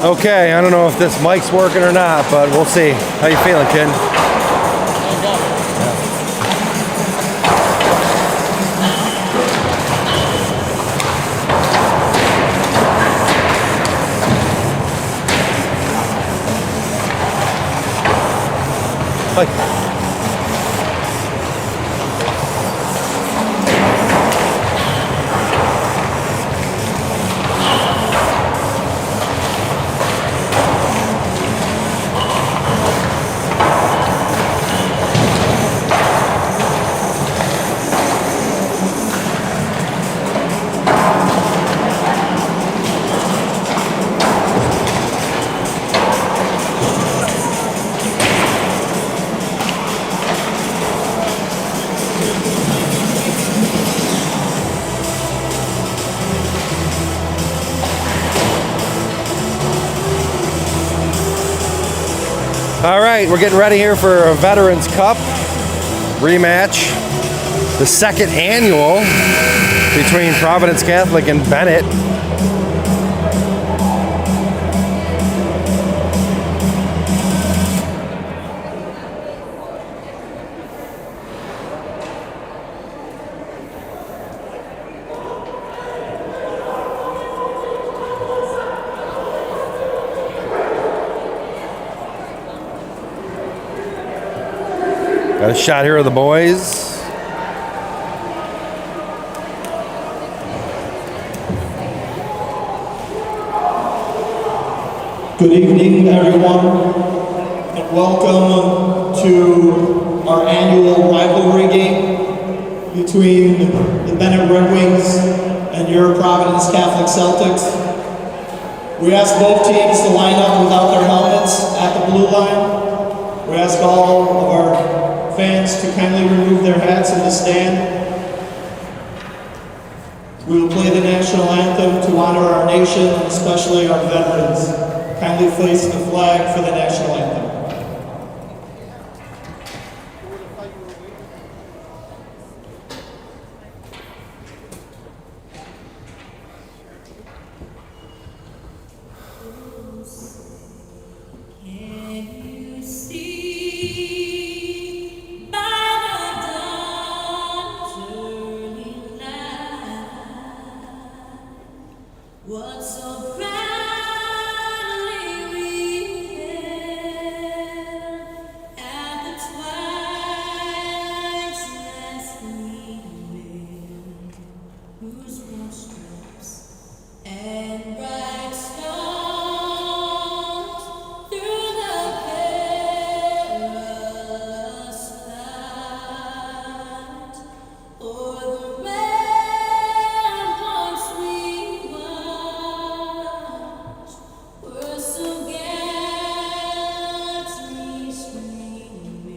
Okay, I don't know if this mic's working or not, but we'll see. How you feeling, kid? Like, all right, we're getting ready here for a Veterans Cup rematch, the second annual between Providence Catholic and Benet. Got a shot here of the boys. Good evening, everyone, and welcome to our annual rivalry game between the Benet Red Wings and your Providence Catholic Celtics. We ask both teams to line up without their helmets at the blue line. We ask all of our fans to kindly remove their hats in the stand. We will play the national anthem to honor our nation, and especially our veterans. Kindly face the flag for the national anthem. What's so proudly we hailed at the twilight's last gleaming, whose broad stripes and bright stars through the perilous fight o'er the ramparts we watched were so gallantly streaming,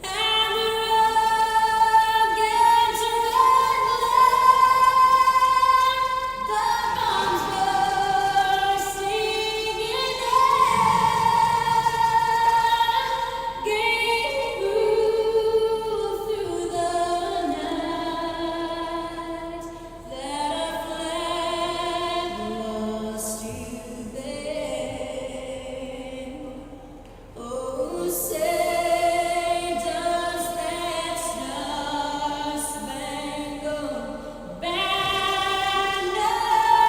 and the rugged red line, the bombs bursting in air, gave proof through the night that our flag was still there. Oh, say does that star-spangled banner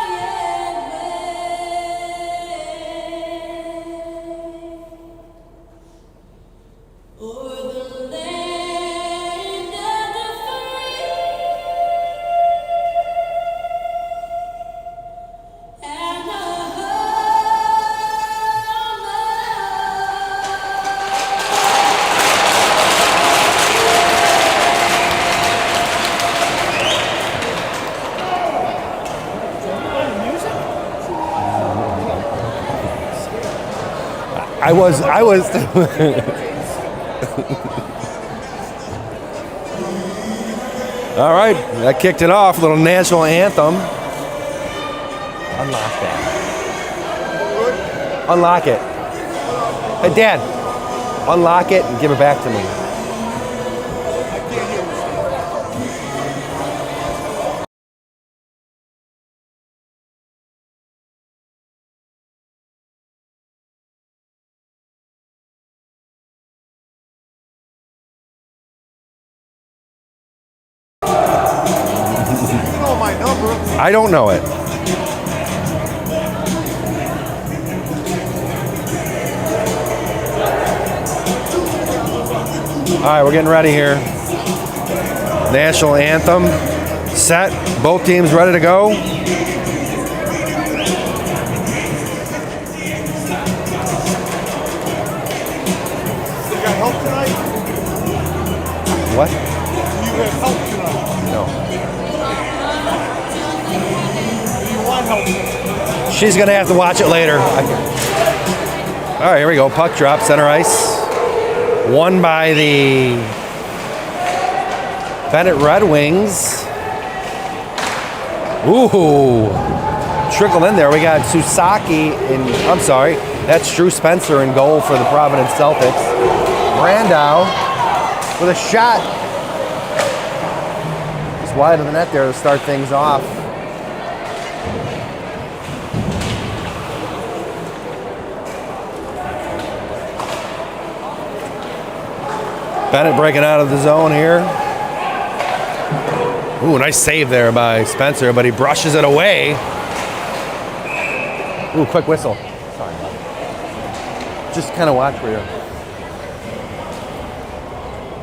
yet wave o'er the land of the free and the I was. All right, that kicked it off. Little national anthem. Unlock that. Unlock it. Hey, Dad, unlock it and give it back to me. I don't know it. All right, we're getting ready here. National anthem set. Both teams ready to go. Help tonight? What? Do you have help tonight? No. Do you want help tonight? She's gonna have to watch it later. All right, here we go. Puck drop, center ice. Won by the Benet Red Wings. Ooh, trickle in there. We got Susaki in, I'm sorry, that's Drew Spencer in goal for the Providence Celtics. Brandau with a shot. Just wide of the net there to start things off. Benet breaking out of the zone here. Ooh, nice save there by Spencer, but he brushes it away. Ooh, quick whistle. Sorry. Just kind of watch for you.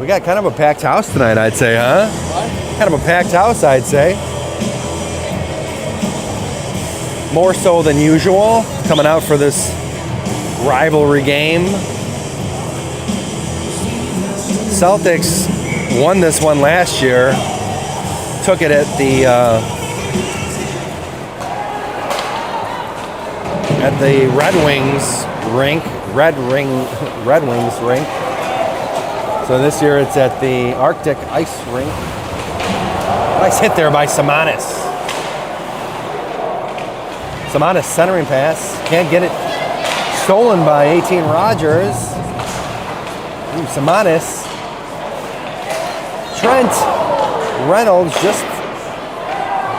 We got kind of a packed house tonight, I'd say, huh? What? Kind of a packed house, I'd say. More so than usual, coming out for this rivalry game. Celtics won this one last year. Took it at the Red Wings rink. So this year it's at the Arctic Ice Rink. Nice hit there by Samanis. Samanis centering pass. Can't get it. Stolen by 18 Rogers. Ooh, Samanis. Trent Reynolds just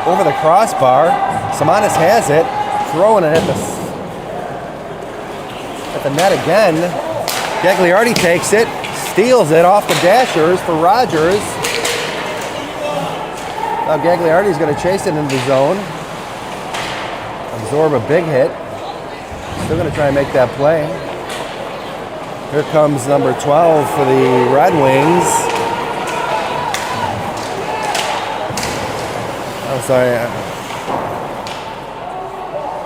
over the crossbar. Samanis has it. Throwing it at the net again. Gagliardi takes it. Steals it off the dashers for Rogers. Now Gagliardi's going to chase it into the zone. Absorb a big hit. Still going to try and make that play. Here comes number 12 for the Red Wings. I'm sorry.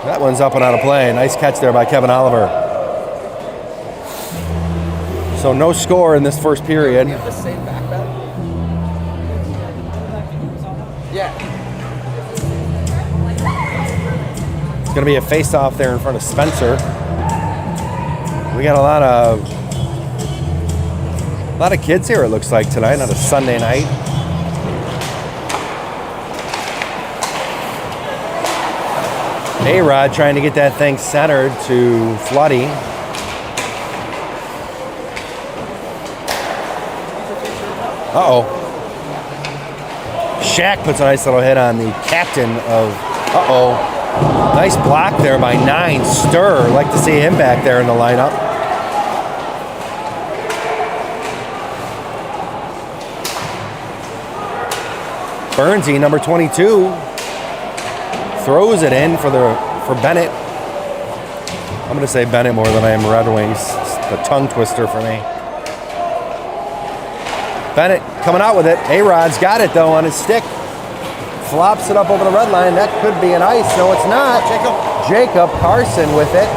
That one's up and out of play. Nice catch there by Kevin Oliver. So no score in this first period. You have the same backpack? Yeah. It's going to be a face-off there in front of Spencer. We got a lot of kids here, it looks like, tonight on a Sunday night. A-Rod trying to get that thing centered to Floody. Uh-oh. Shaq puts a nice little hit on the captain of... Uh-oh. Nice block there by 9. Stir. Like to see him back there in the lineup. Bernsey, number 22. Throws it in for Benet. I'm going to say Benet more than I am Red Wings. It's the tongue twister for me. Benet coming out with it. A-Rod's got it, though, on his stick. Flops it up over the red line. That could be an ice. No, it's not. Jacob Carson with it.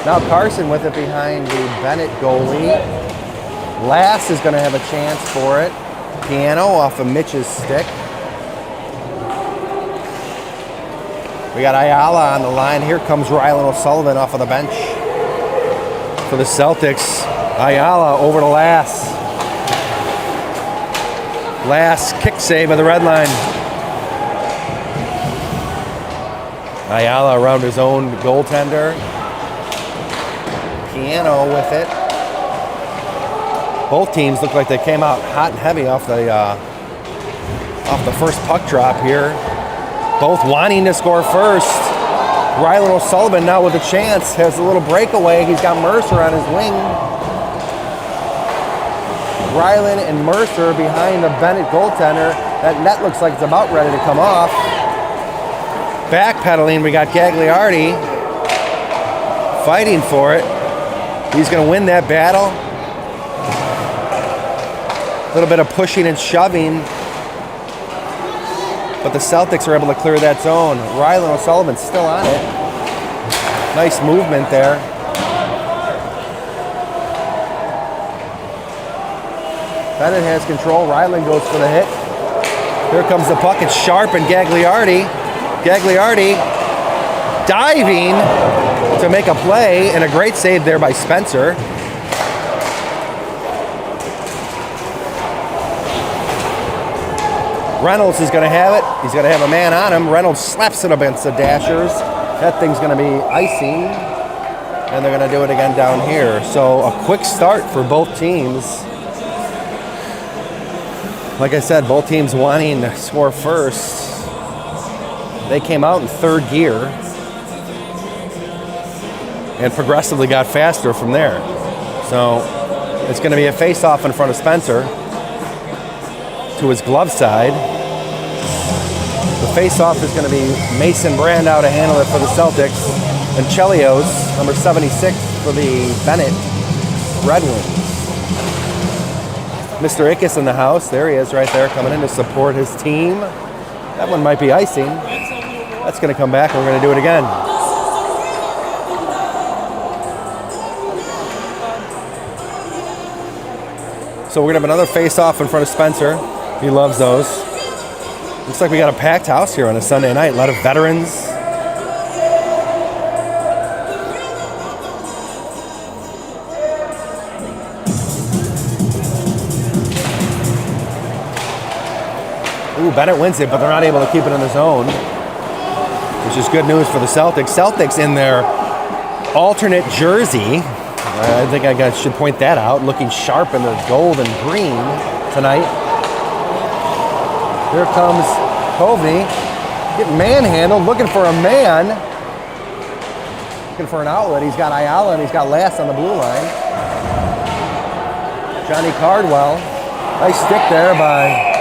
Now Carson with it behind the Benet goalie. Lass is going to have a chance for it. Piano off of Mitch's stick. We got Ayala on the line. Here comes Rylan O'Sullivan off of the bench for the Celtics. Ayala over to Lass. Lass kick save of the red line. Ayala around his own goaltender. Piano with it. Both teams look like they came out hot and heavy off the first puck drop here. Both wanting to score first. Rylan O'Sullivan now with a chance. Has a little breakaway. He's got Mercer on his wing. Ryland and Mercer behind the Benet goaltender. That net looks like it's about ready to come off. Backpedaling, we got Gagliardi fighting for it. He's going to win that battle. A little bit of pushing and shoving, but the Celtics are able to clear that zone. Ryland O'Sullivan's still on it. Nice movement there. Benet has control. Ryland goes for the hit. Here comes the puck. It's sharp and Gagliardi. Gagliardi diving to make a play, and a great save there by Spencer. Reynolds is going to have it. He's going to have a man on him. Reynolds slaps it against the dashers. That thing's going to be icing, and they're going to do it again down here. So a quick start for both teams. Like I said, both teams wanting to score first. They came out in third gear and progressively got faster from there. So it's going to be a face-off in front of Spencer to his glove side. The face-off is going to be Mason Brandow to handle it for the Celtics, and Chelios, number 76, for the Benet Red Wings. Mr. Ickes in the house. There he is right there, coming in to support his team. That one might be icing. That's going to come back, and we're going to do it again. So we're going to have another face-off in front of Spencer. He loves those. Looks like we got a packed house here on a Sunday night. A lot of veterans. Ooh, Benet wins it, but they're not able to keep it in the zone, which is good news for the Celtics. Celtics in their alternate jersey. I think I should point that out. Looking sharp in their gold and green tonight. Here comes Kovney, getting manhandled, looking for a man. Looking for an outlet. He's got Ayala and he's got Lass on the blue line. Johnny Cardwell. Nice stick there by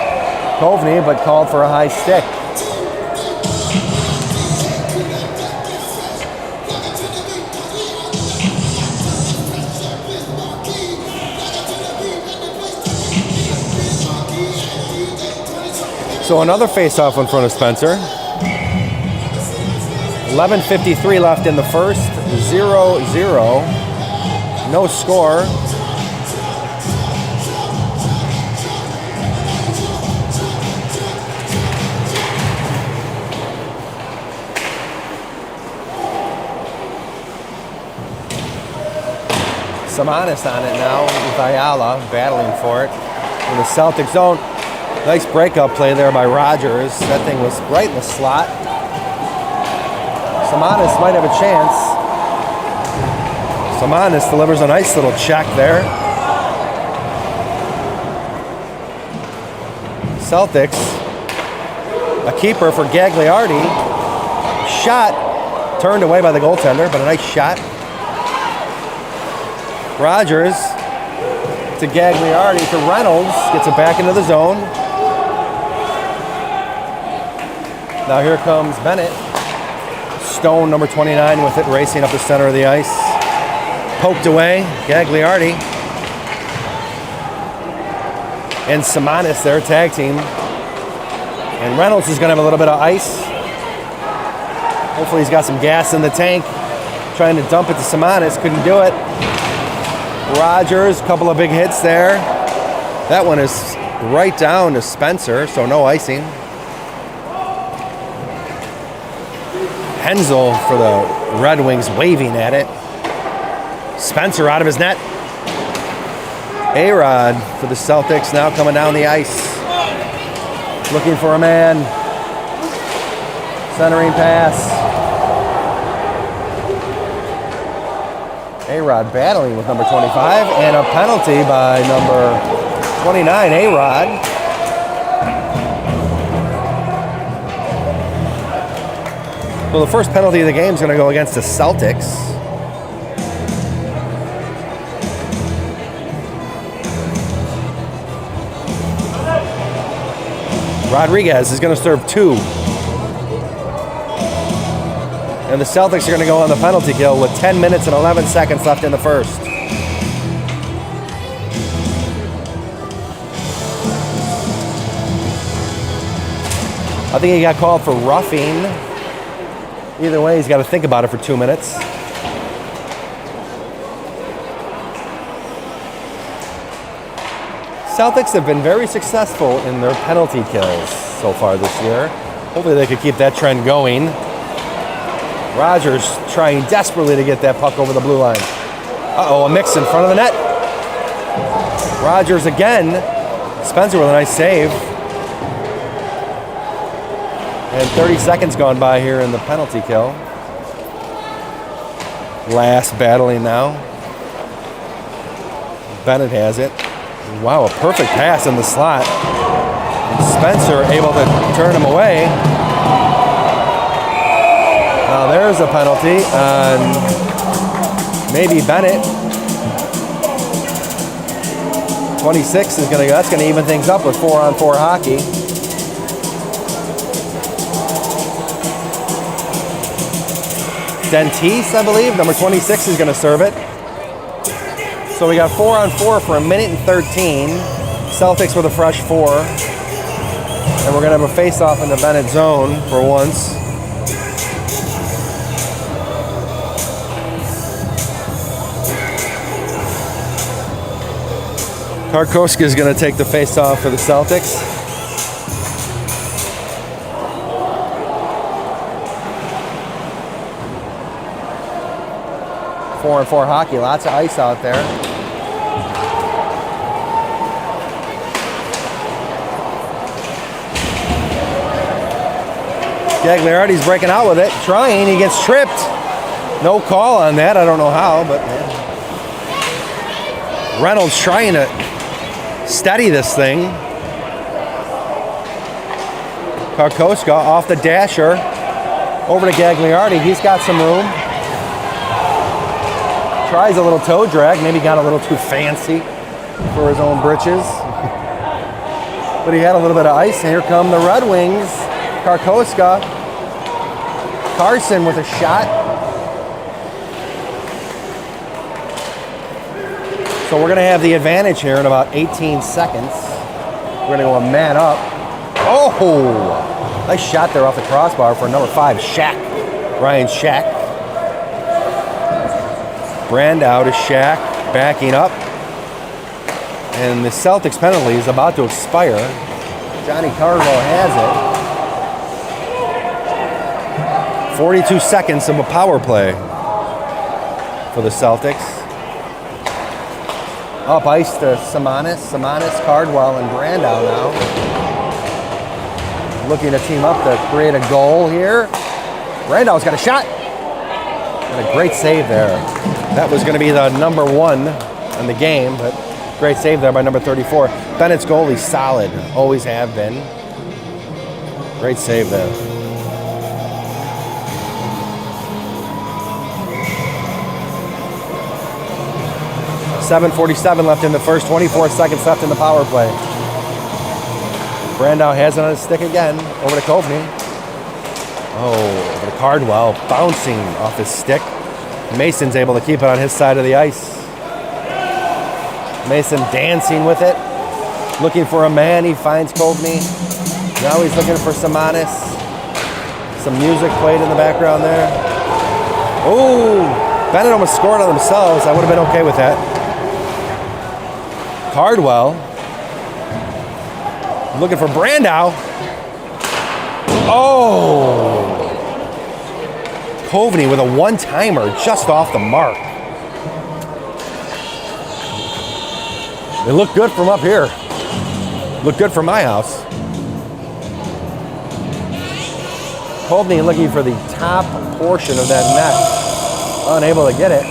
Kovney, but called for a high stick. So another face-off in front of Spencer. 11:53 left in the first. 0-0. No score. Samanis on it now with Ayala battling for it in the Celtic zone. Nice breakup play there by Rogers. That thing was right in the slot. Samanis might have a chance. Samanis delivers a nice little check there. Celtics, a keeper for Gagliardi. Shot turned away by the goaltender, but a nice shot. Rogers to Gagliardi to Reynolds. Gets it back into the zone. Now here comes Benet. Stone, number 29, with it racing up the center of the ice. Poked away, Gagliardi. And Samanis, their tag team. And Reynolds is going to have a little bit of ice. Hopefully he's got some gas in the tank. Trying to dump it to Samanis, couldn't do it. Rogers, a couple of big hits there. That one is right down to Spencer, so no icing. Hensel for the Red Wings waving at it. Spencer out of his net. A-Rod for the Celtics now coming down the ice. Looking for a man. Centering pass. A-Rod battling with number 25, and a penalty by number 29, A-Rod. Well, the first penalty of the game is going to go against the Celtics. Rodriguez is going to serve 2. And the Celtics are going to go on the penalty kill with 10 minutes and 11 seconds left in the first. I think he got called for roughing. Either way, he's got to think about it for 2 minutes. Celtics have been very successful in their penalty kills so far this year. Hopefully they could keep that trend going. Rogers trying desperately to get that puck over the blue line. Uh-oh, a mix in front of the net. Rogers again. Spencer with a nice save. And 30 seconds gone by here in the penalty kill. Last battling now. Benet has it. Wow, a perfect pass in the slot. And Spencer able to turn him away. Now there's a penalty on maybe Benet. 26 is gonna go. That's gonna even things up with 4-on-4 hockey. Dentis, I believe, number 26 is gonna serve it. So we got 4-on-4 for 1:13. Celtics with a fresh 4. And we're gonna have a face-off in the Benet zone for once. Tarkowski is gonna take the face-off for the Celtics. Four and 4 hockey, lots of ice out there. Gagliardi's breaking out with it, trying, he gets tripped. No call on that, I don't know how, but Reynolds trying to steady this thing. Tarkowski off the dasher, over to Gagliardi, he's got some room. Tries a little toe drag, maybe got a little too fancy for his own britches. But he had a little bit of ice, and here come the Red Wings. Tarkowski. Carson with a shot. So we're gonna have the advantage here in about 18 seconds. We're gonna go a man up. Oh, nice shot there off the crossbar for number 5, Shack. Ryan Shack. Brandow to Shack, backing up. And the Celtics penalty is about to expire. Johnny Cargo has it. 42 seconds of a power play for the Celtics. Up ice to Simonis. Simonis, Cardwell, and Brandow now. Looking to team up to create a goal here. Brandow's got a shot. And a great save there. That was going to be the number 1 in the game, but great save there by number 34. Bennett's goalie solid, always have been. Great save there. .747 left in the first, 24 seconds left in the power play. Brandow has it on his stick again, over to Kovney. Oh, over to Cardwell, bouncing off his stick. Mason's able to keep it on his side of the ice. Mason dancing with it. Looking for a man, he finds Kovney. Now he's looking for Simonis. Some music played in the background there. Oh, Benet almost scored on themselves. I would have been okay with that. Cardwell. Looking for Brandow. Oh! Kovney with a one-timer just off the mark. It looked good from up here. Looked good from my house. Kovney looking for the top portion of that net. Unable to get it.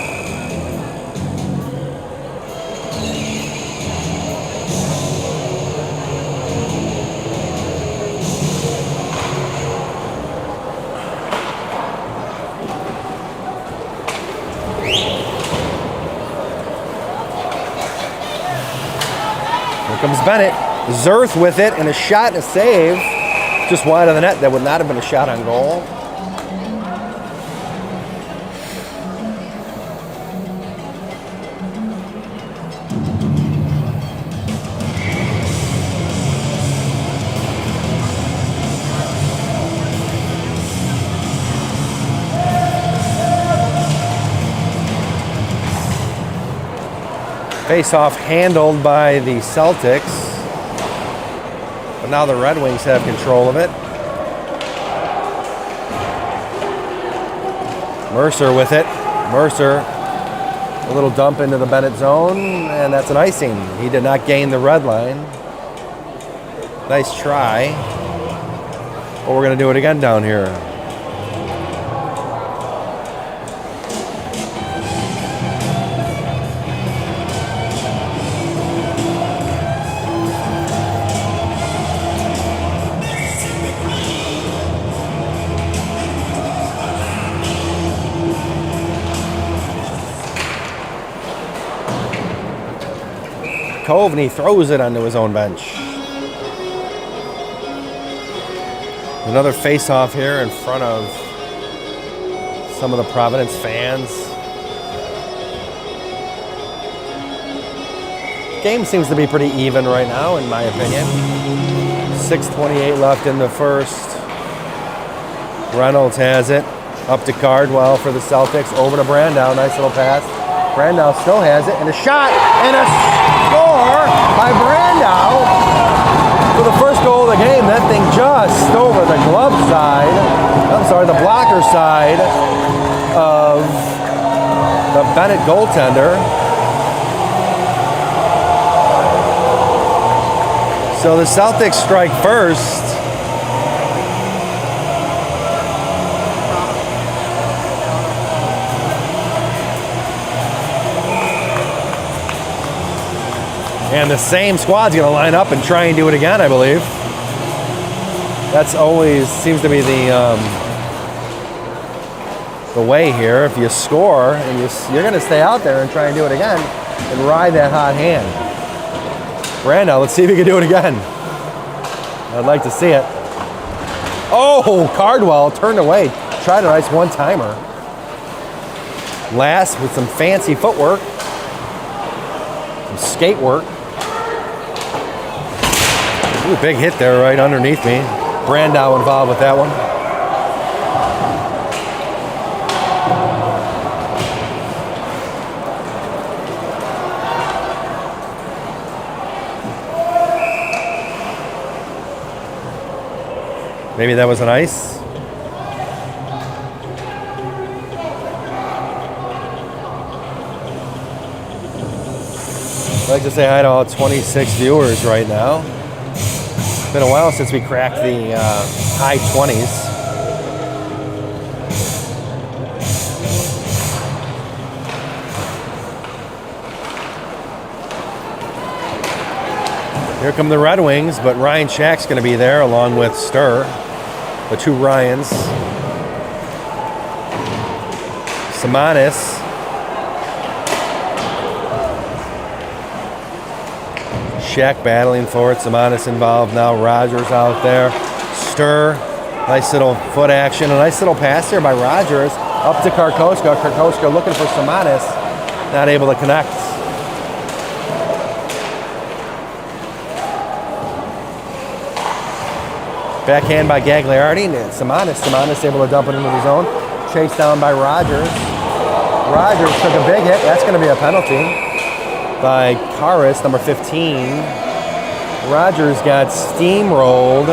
Here comes Benet. Zerth with it, and a shot and a save. Just wide of the net. That would not have been a shot on goal. Face-off handled by the Celtics. But now the Red Wings have control of it. Mercer with it. Mercer, a little dump into the Benet zone, and that's an icing. He did not gain the red line. Nice try. But we're going to do it again down here. Coveney throws it onto his own bench. Another face-off here in front of some of the Providence fans. Game seems to be pretty even right now, in my opinion. 6:28 left in the first. Reynolds has it. Up to Cardwell for the Celtics. Over to Brandow. Nice little pass. Brandow still has it. And a shot. And a score by Brandow. For the first goal of the game, that thing just over the glove side. I'm sorry, the blocker side of the Benet goaltender. So the Celtics strike first. And the same squad's going to line up and try and do it again, I believe. That's always seems to be the way here. If you score, and you're going to stay out there and try and do it again and ride that hot hand. Brando, let's see if he can do it again. I'd like to see it. Oh, Cardwell turned away. Tried a nice one-timer. Last with some fancy footwork. Some skate work. Ooh, big hit there right underneath me. Brandow involved with that one. Maybe that was an ice. I'd like to say hi to all 26 viewers right now. It's been a while since we cracked the high 20s. Here come the Red Wings, but Ryan Shack's going to be there along with Sturr, the two Ryans. Samanis. Shack battling for it. Samanis involved now. Rogers out there. Sturr. Nice little foot action. A nice little pass here by Rogers. Up to Karkoska. Karkoska looking for Samanis. Not able to connect. Backhand by Gagliardi. Samanis able to dump it into the zone. Chased down by Rogers. Rogers took a big hit. That's going to be a penalty by Karis, number 15. Rogers got steamrolled.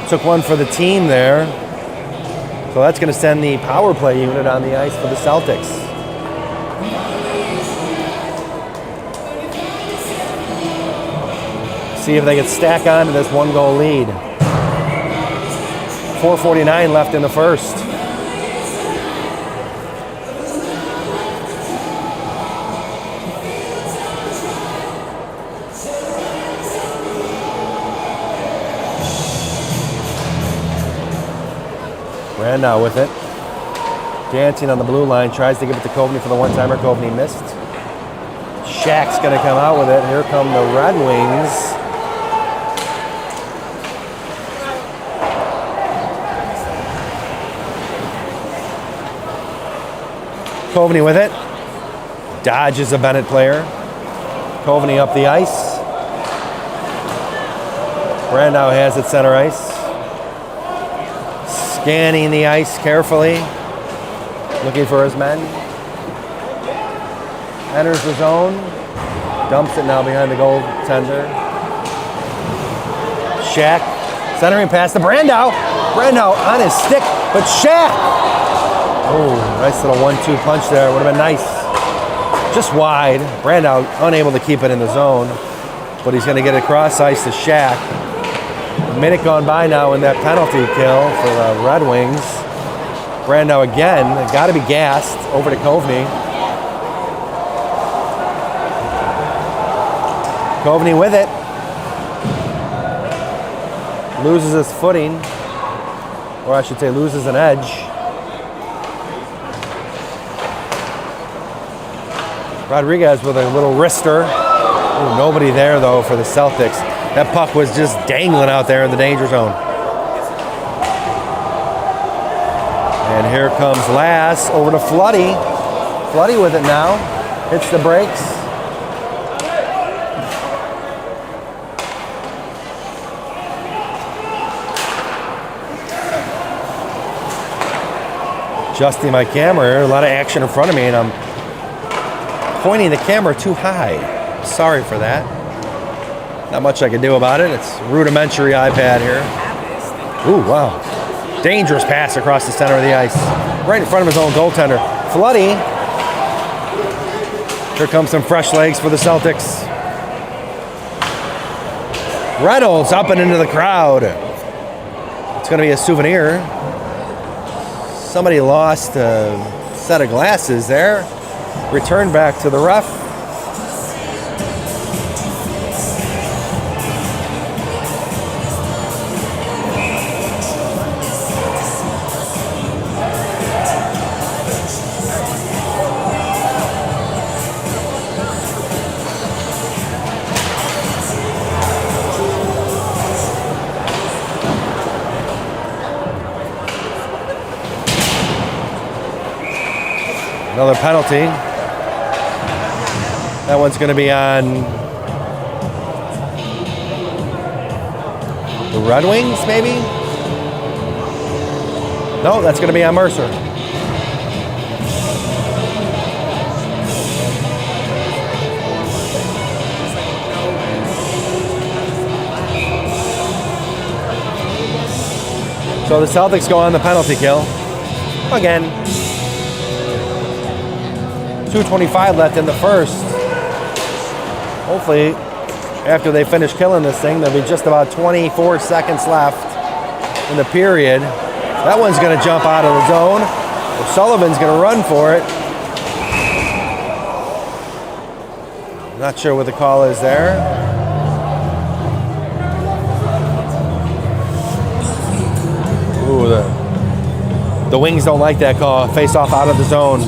Took one for the team there. So that's going to send the power play unit on the ice for the Celtics. See if they can stack on to this one-goal lead. 4:49 left in the first. Brandow with it. Dancing on the blue line, tries to give it to Coveney for the one-timer. Coveney missed. Shaq's going to come out with it. Here come the Red Wings. Coveney with it. Dodges a Benet player. Coveney up the ice. Brandow has it center ice. Scanning the ice carefully. Looking for his men. Enters the zone. Dumps it now behind the goaltender. Shaq centering pass to Brandow. Brandow on his stick, but Shaq. Oh, nice little 1-2 punch there. Would have been nice. Just wide. Brandow unable to keep it in the zone, but he's going to get it across ice to Shaq. A minute gone by now in that penalty kill for the Red Wings. Brandow again, got to be gassed, over to Coveney. Coveney with it. Loses his footing, or I should say loses an edge. Rodriguez with a little wrister. Ooh, nobody there though for the Celtics. That puck was just dangling out there in the danger zone. And here comes Lass over to Floody. Floody with it now. Hits the brakes. Adjusting my camera here. A lot of action in front of me, and I'm pointing the camera too high. Sorry for that. Not much I can do about it. It's rudimentary iPad here. Ooh, wow. Dangerous pass across the center of the ice. Right in front of his own goaltender. Floody. Here comes some fresh legs for the Celtics. Reynolds up and into the crowd. It's going to be a souvenir. Somebody lost a set of glasses there. Returned back to the ref. Another penalty. That one's going to be on the Red Wings, maybe? No, that's going to be on Mercer. So the Celtics go on the penalty kill. Again. 2:25 left in the first. Hopefully, after they finish killing this thing, there'll be just about 24 seconds left in the period. That one's going to jump out of the zone. O'Sullivan's going to run for it. Not sure what the call is there. Ooh, the Wings don't like that call. Face off out of the zone.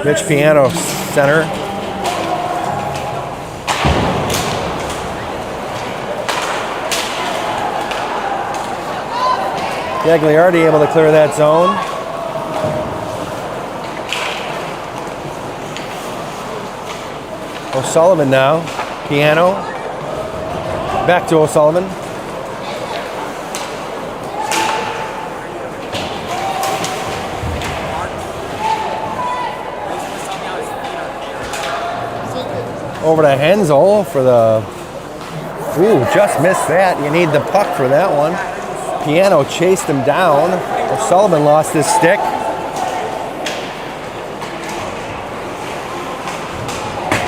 Mitch Piano, center. Gagliardi able to clear that zone. O'Sullivan now. Piano. Back to O'Sullivan. Over to Hensel for the... Ooh, just missed that. You need the puck for that one. Piano chased him down. O'Sullivan lost his stick.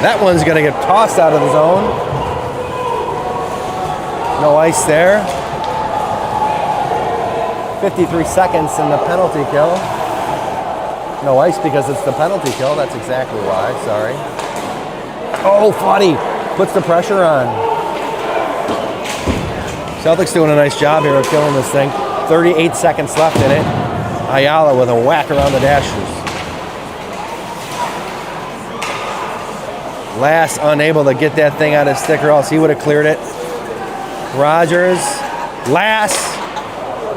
That one's going to get tossed out of the zone. No ice there. 53 seconds in the penalty kill. No ice because it's the penalty kill. That's exactly why. Sorry. Oh, Floody puts the pressure on. Celtics doing a nice job here of killing this thing. 38 seconds left in it. Ayala with a whack around the dashers. Lass unable to get that thing on his stick or else he would have cleared it. Rogers. Lass.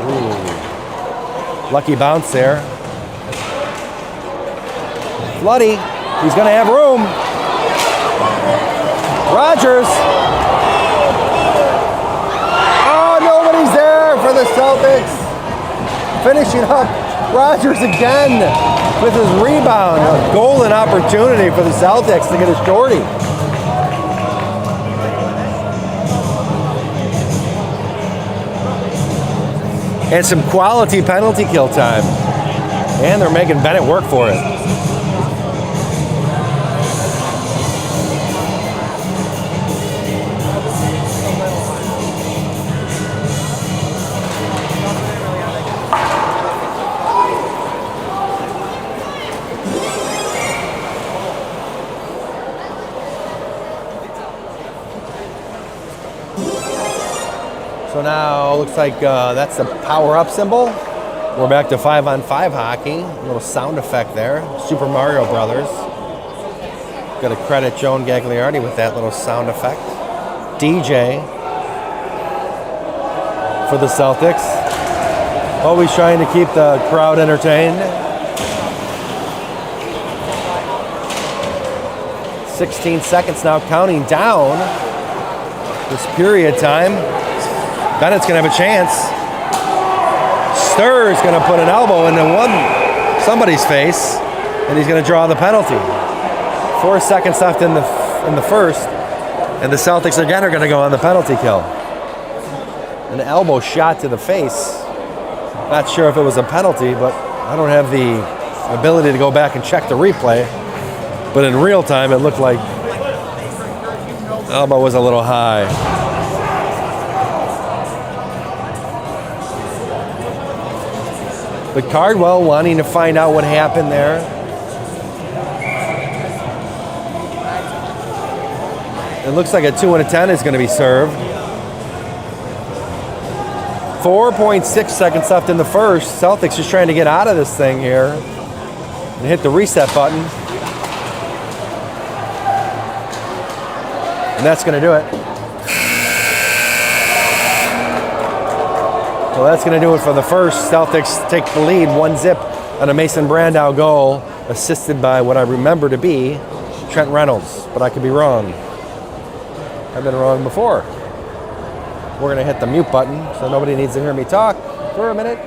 Ooh. Lucky bounce there. Floody. He's going to have room. Rogers. Oh, nobody's there for the Celtics. Finishing up Rogers again with his rebound. A golden opportunity for the Celtics to get a shorty. And some quality penalty kill time. And they're making Benet work for it. So now looks like that's the power-up symbol. We're back to 5-on-5 hockey. A little sound effect there. Super Mario Brothers. Got to credit Joan Gagliardi with that little sound effect. DJ for the Celtics. Always trying to keep the crowd entertained. 16 seconds now, counting down this period time. Bennett's going to have a chance. Sturr's going to put an elbow into somebody's face, and he's going to draw the penalty. 4 seconds left in the first, and the Celtics again are going to go on the penalty kill. An elbow shot to the face. Not sure if it was a penalty, but I don't have the ability to go back and check the replay. But in real time, it looked like the elbow was a little high. But Cardwell wanting to find out what happened there. It looks like a 2 and a 10 is going to be served. 4.6 seconds left in the first. Celtics just trying to get out of this thing here and hit the reset button. And that's going to do it. So that's going to do it for the first. Celtics take the lead 1-0 on a Mason Brandau goal, assisted by what I remember to be Trent Reynolds, but I could be wrong. I've been wrong before. We're going to hit the mute button so nobody needs to hear me talk for a minute.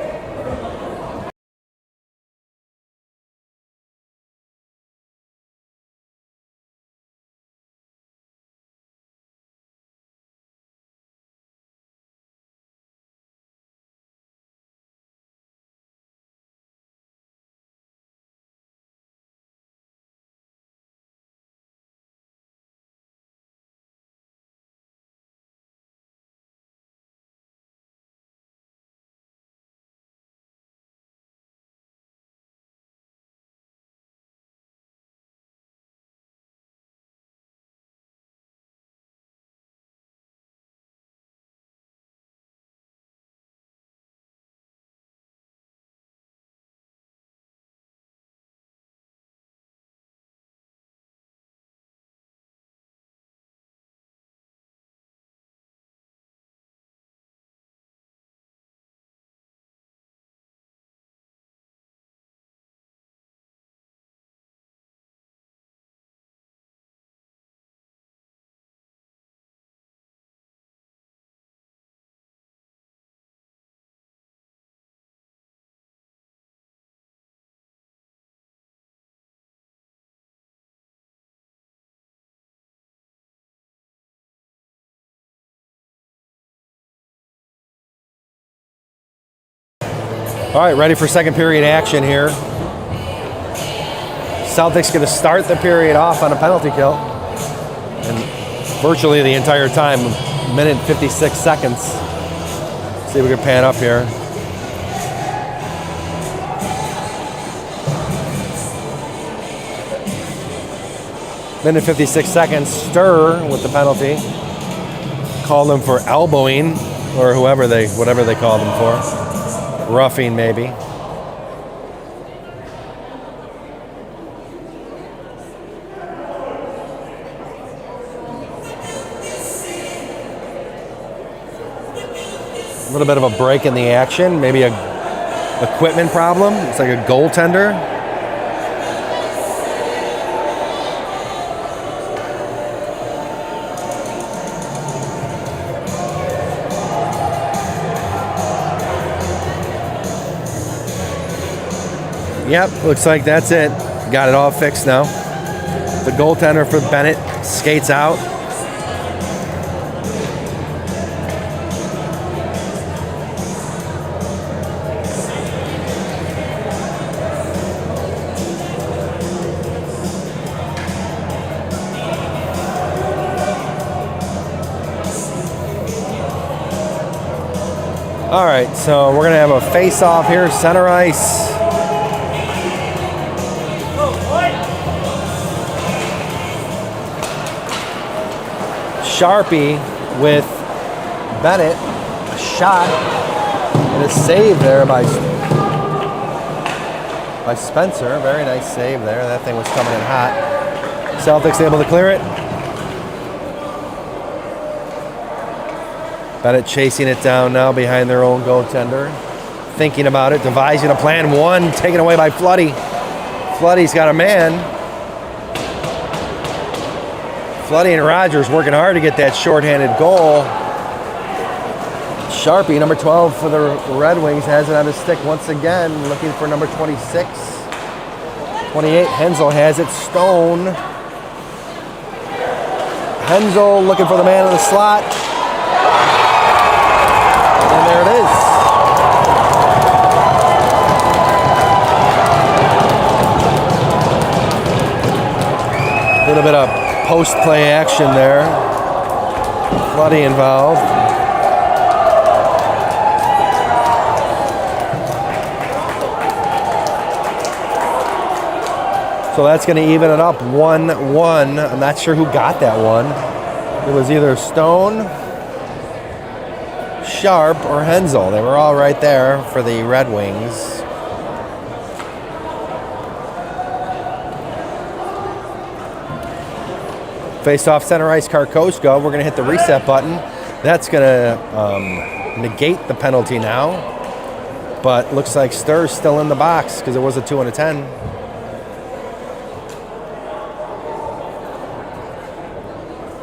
All right, ready for second period action here. Celtics going to start the period off on a penalty kill. And virtually the entire time, minute 56 seconds. See if we can pan up here. Minute 56 seconds, Sturr with the penalty. Called him for elbowing or whatever they called him for. Roughing, maybe. A little bit of a break in the action, maybe a equipment problem. It's like a goaltender. Yep, looks like that's it. Got it all fixed now. The goaltender for Benet skates out. All right, so we're gonna have a face-off here, center ice. Sharpie with Benet, a shot and a save there by Spencer. Very nice save there. That thing was coming in hot. Celtics able to clear it. Benet chasing it down now behind their own goaltender. Thinking about it, devising a plan. One taken away by Floody. Floody's got a man. Floody and Rogers working hard to get that shorthanded goal. Sharpie, number 12 for the Red Wings, has it on his stick once again, looking for number 26. 28, Hensel has it. Stone. Hensel looking for the man in the slot. And there it is. A little bit of post-play action there. Floody involved. So that's going to even it up 1-1. I'm not sure who got that one. It was either Stone, Sharp, or Hensel. They were all right there for the Red Wings. Face off center ice, Karkoska. We're going to hit the reset button. That's going to negate the penalty now. But looks like Stur's still in the box because it was a 2 and a 10.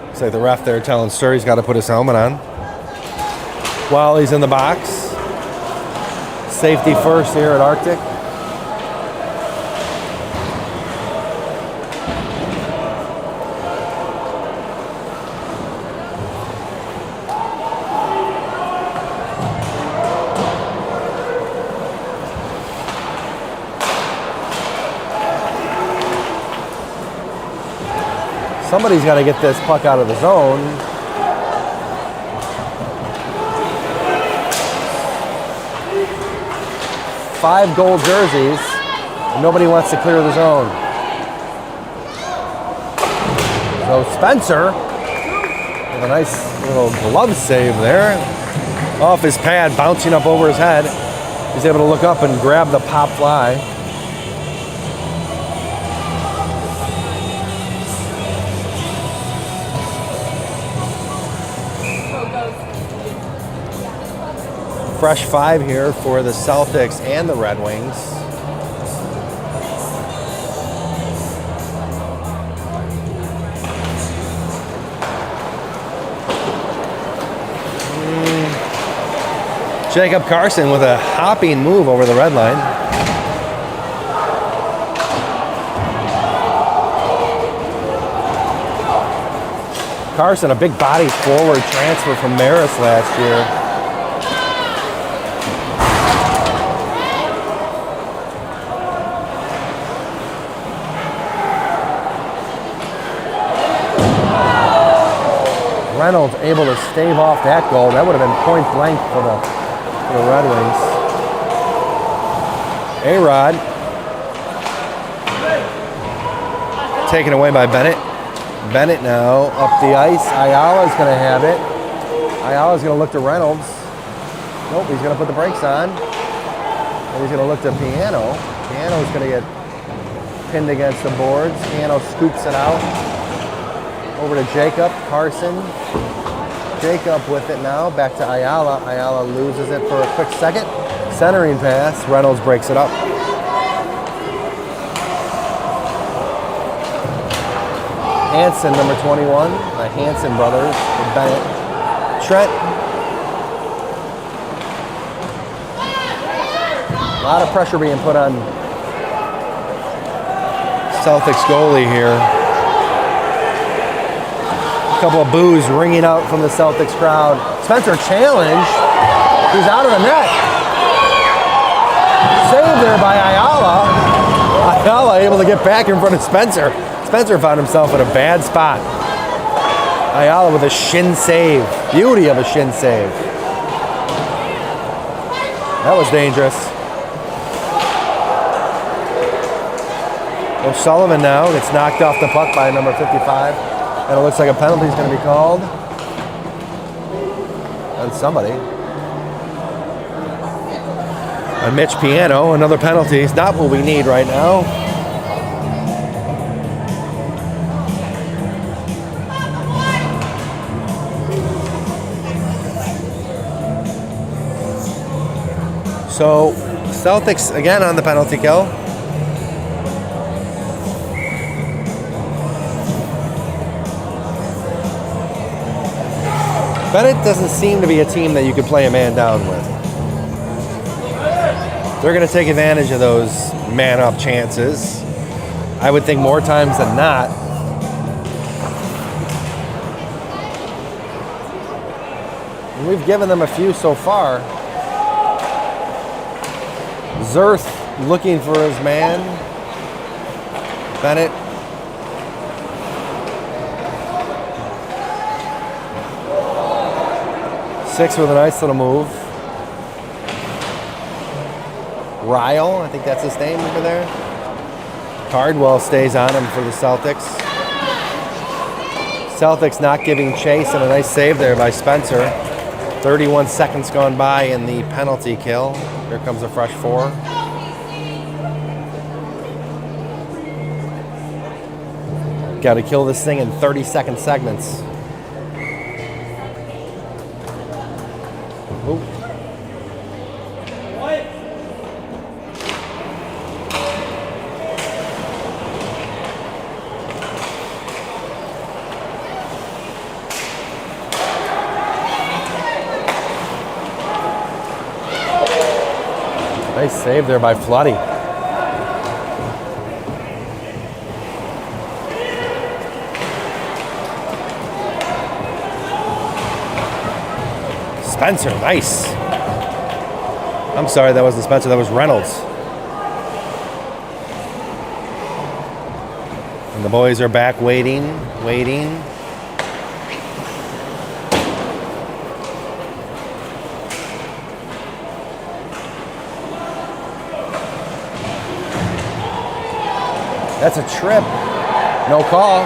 Looks like the ref there telling Stur he's got to put his helmet on while he's in the box. Safety first here at Arctic. Somebody's got to get this puck out of the zone. Five gold jerseys, and nobody wants to clear the zone. So Spencer, with a nice little glove save there, off his pad, bouncing up over his head. He's able to look up and grab the pop fly. Fresh 5 here for the Celtics and the Red Wings. Jacob Carson with a hopping move over the red line. Carson, a big body forward transfer from Maris last year. Reynolds able to stave off that goal. That would have been point blank for the Red Wings. A-Rod. Taken away by Benet. Benet now up the ice. Ayala's going to have it. Ayala's going to look to Reynolds. Nope, he's going to put the brakes on. And he's going to look to Piano. Piano's going to get pinned against the boards. Piano scoops it out. Over to Jacob. Carson. Jacob with it now. Back to Ayala. Ayala loses it for a quick second. Centering pass. Reynolds breaks it up. Hanson, number 21. The Hanson brothers. The Bennett. Trent. A lot of pressure being put on Celtics goalie here. A couple of boos ringing out from the Celtics crowd. Spencer challenge. He's out of the net. Saved there by Ayala. Ayala able to get back in front of Spencer. Spencer found himself in a bad spot. Ayala with a shin save. Beauty of a shin save. That was dangerous. O'Sullivan now gets knocked off the puck by number 55. And it looks like a penalty is going to be called on somebody. On Mitch Piano, another penalty. It's not what we need right now. So, Celtics again on the penalty kill. Benet doesn't seem to be a team that you could play a man down with. They're going to take advantage of those man-up chances. I would think more times than not. And we've given them a few so far. Zerth looking for his man. Benet. Six with a nice little move. Ryle, I think that's his name over there. Cardwell stays on him for the Celtics. Celtics not giving chase, and a nice save there by Spencer. 31 seconds gone by in the penalty kill. Here comes a fresh four. Got to kill this thing in 30-second segments. Ooh. Nice save there by Floody. Spencer, nice. I'm sorry, that wasn't Spencer, that was Reynolds. And the boys are back waiting. That's a trip. No call.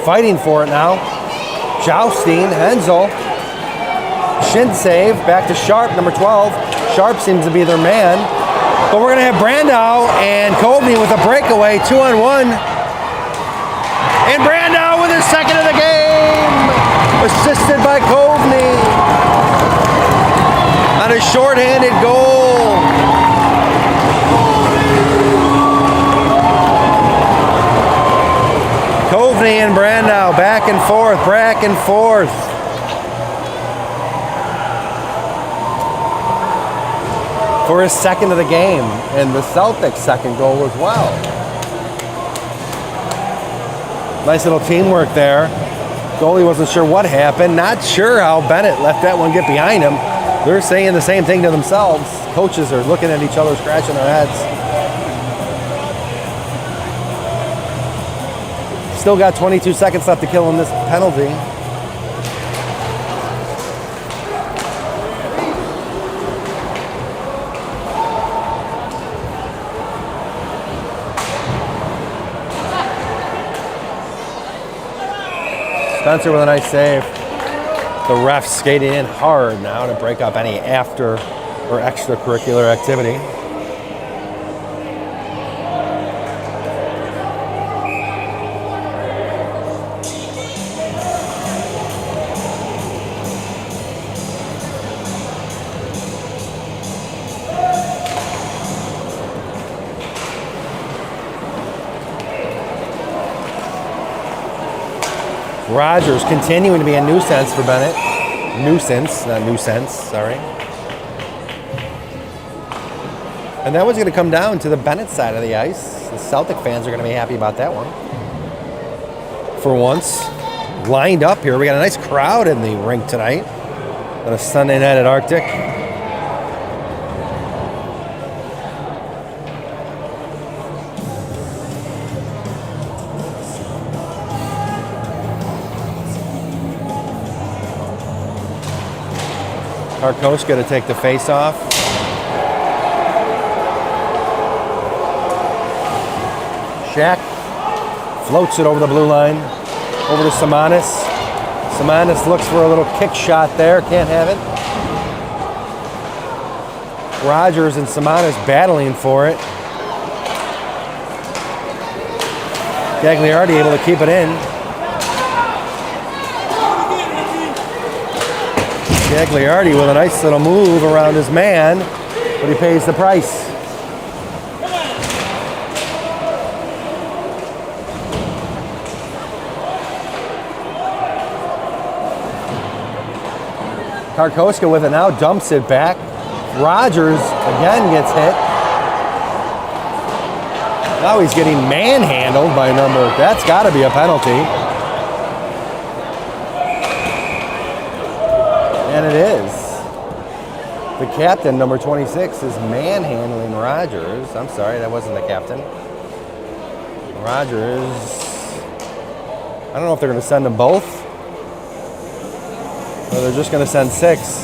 Fighting for it now. Jousting, Hensel. Shin save, back to Sharp, number 12. Sharp seems to be their man. But we're going to have Brandow and Coveney with a breakaway, 2-on-1. And Brandow with his second of the game. Assisted by Coveney. On a shorthanded goal. Coveney and Brandow, back and forth. For his second of the game, and the Celtics' second goal as well. Nice little teamwork there. Goalie wasn't sure what happened. Not sure how Benet let that one get behind him. They're saying the same thing to themselves. Coaches are looking at each other, scratching their heads. Still got 22 seconds left to kill in this penalty. Spencer with a nice save. The refs skating in hard now to break up any after or extracurricular activity. Rogers continuing to be a nuisance for Benet. Nuisance, not nuisance, sorry. And that one's going to come down to the Benet side of the ice. The Celtic fans are going to be happy about that one. For once, lined up here. We got a nice crowd in the rink tonight on a Sunday night at Arctic. Karkoska to take the face off. Shack floats it over the blue line. Over to Simonis. Simonis looks for a little kick shot there. Can't have it. Rogers and Simonis battling for it. Gagliardi able to keep it in. Gagliardi with a nice little move around his man, but he pays the price. Karkoska with it now, dumps it back. Rogers again gets hit. Now he's getting manhandled by number. That's got to be a penalty. And it is. The captain, number 26, is manhandling Rogers. I'm sorry, that wasn't the captain. Rogers. I don't know if they're going to send them both. Or they're just going to send 6.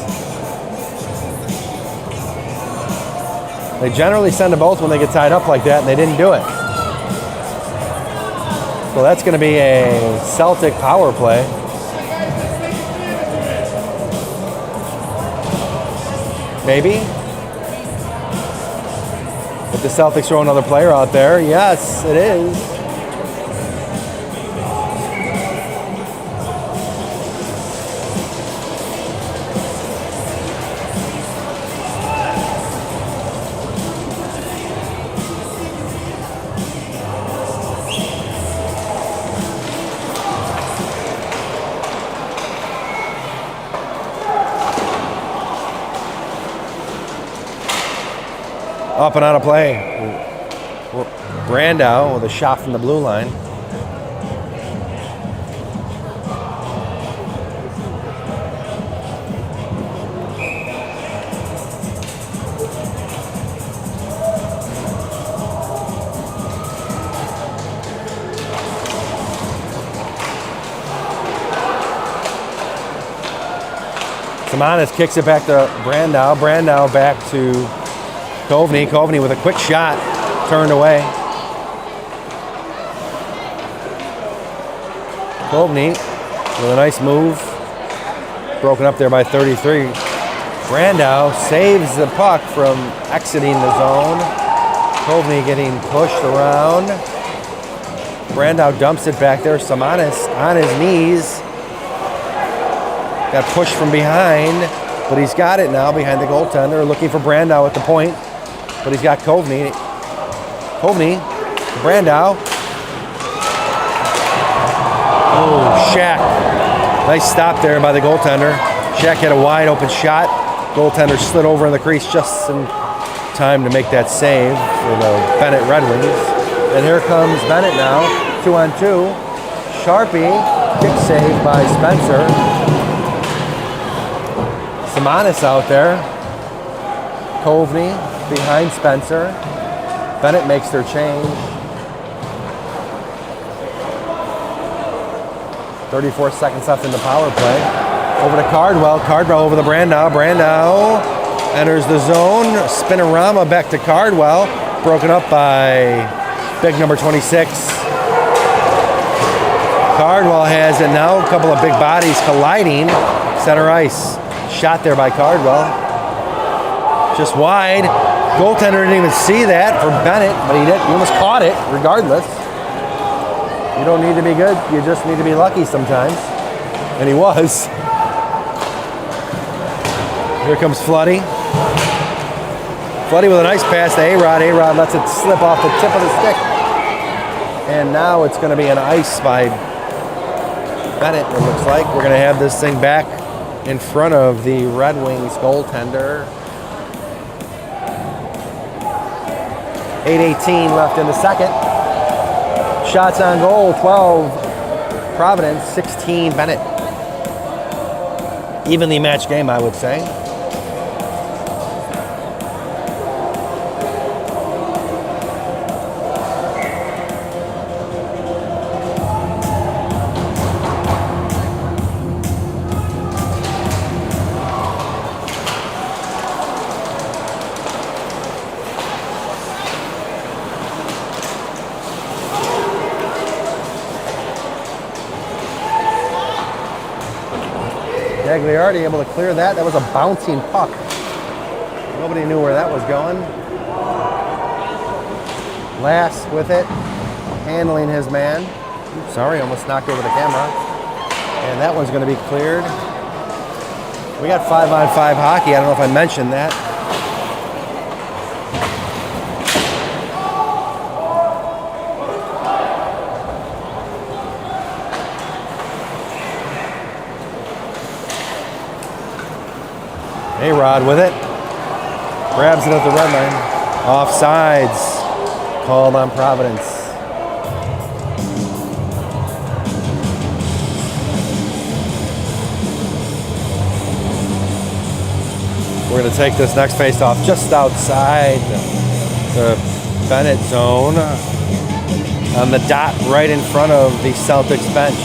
They generally send them both when they get tied up like that, and they didn't do it. So that's going to be a Celtic power play. Maybe. If the Celtics throw another player out there, yes, it is. Up and out of play. Brandow with a shot from the blue line. Simonis kicks it back to Brandow. Brandow back to Kovney. Kovney with a quick shot, turned away. Kovney with a nice move, broken up there by 33. Brandow saves the puck from exiting the zone. Kovney getting pushed around. Brandow dumps it back there. Simonis on his knees. Got pushed from behind, but he's got it now behind the goaltender, looking for Brandow at the point. But he's got Kovney. Kovney, Brandow. Oh, Shack. Nice stop there by the goaltender. Shack had a wide open shot. Goaltender slid over in the crease just in time to make that save for the Benet Red Wings. And here comes Benet now, 2-on-2. Sharpie, kick save by Spencer. Simonis out there. Kovney behind Spencer. Benet makes their change. 34 seconds left in the power play. Over to Cardwell. Cardwell over the Brandow. Brandow enters the zone. Spinorama back to Cardwell. Broken up by big number 26. Cardwell has it now. A couple of big bodies colliding. Center ice. Shot there by Cardwell. Just wide. Goaltender didn't even see that for Benet, but he did. He almost caught it regardless. You don't need to be good. You just need to be lucky sometimes. And he was. Here comes Floody. Floody with a nice pass to A-Rod. A-Rod lets it slip off the tip of the stick. And now it's going to be an ice by Benet, it looks like. We're going to have this thing back in front of the Red Wings goaltender. 8:18 left in the second. Shots on goal, 12 Providence, 16 Benet. Evenly matched game, I would say. Gagliardi able to clear that. That was a bouncing puck. Nobody knew where that was going. Lass with it, handling his man. Oops, sorry, almost knocked over the camera. And that one's going to be cleared. We got 5-on-5 hockey. I don't know if I mentioned that. A-Rod with it. Grabs it at the red line. Offsides. Called on Providence. We're going to take this next face-off just outside the Benet zone. On the dot right in front of the Celtics bench.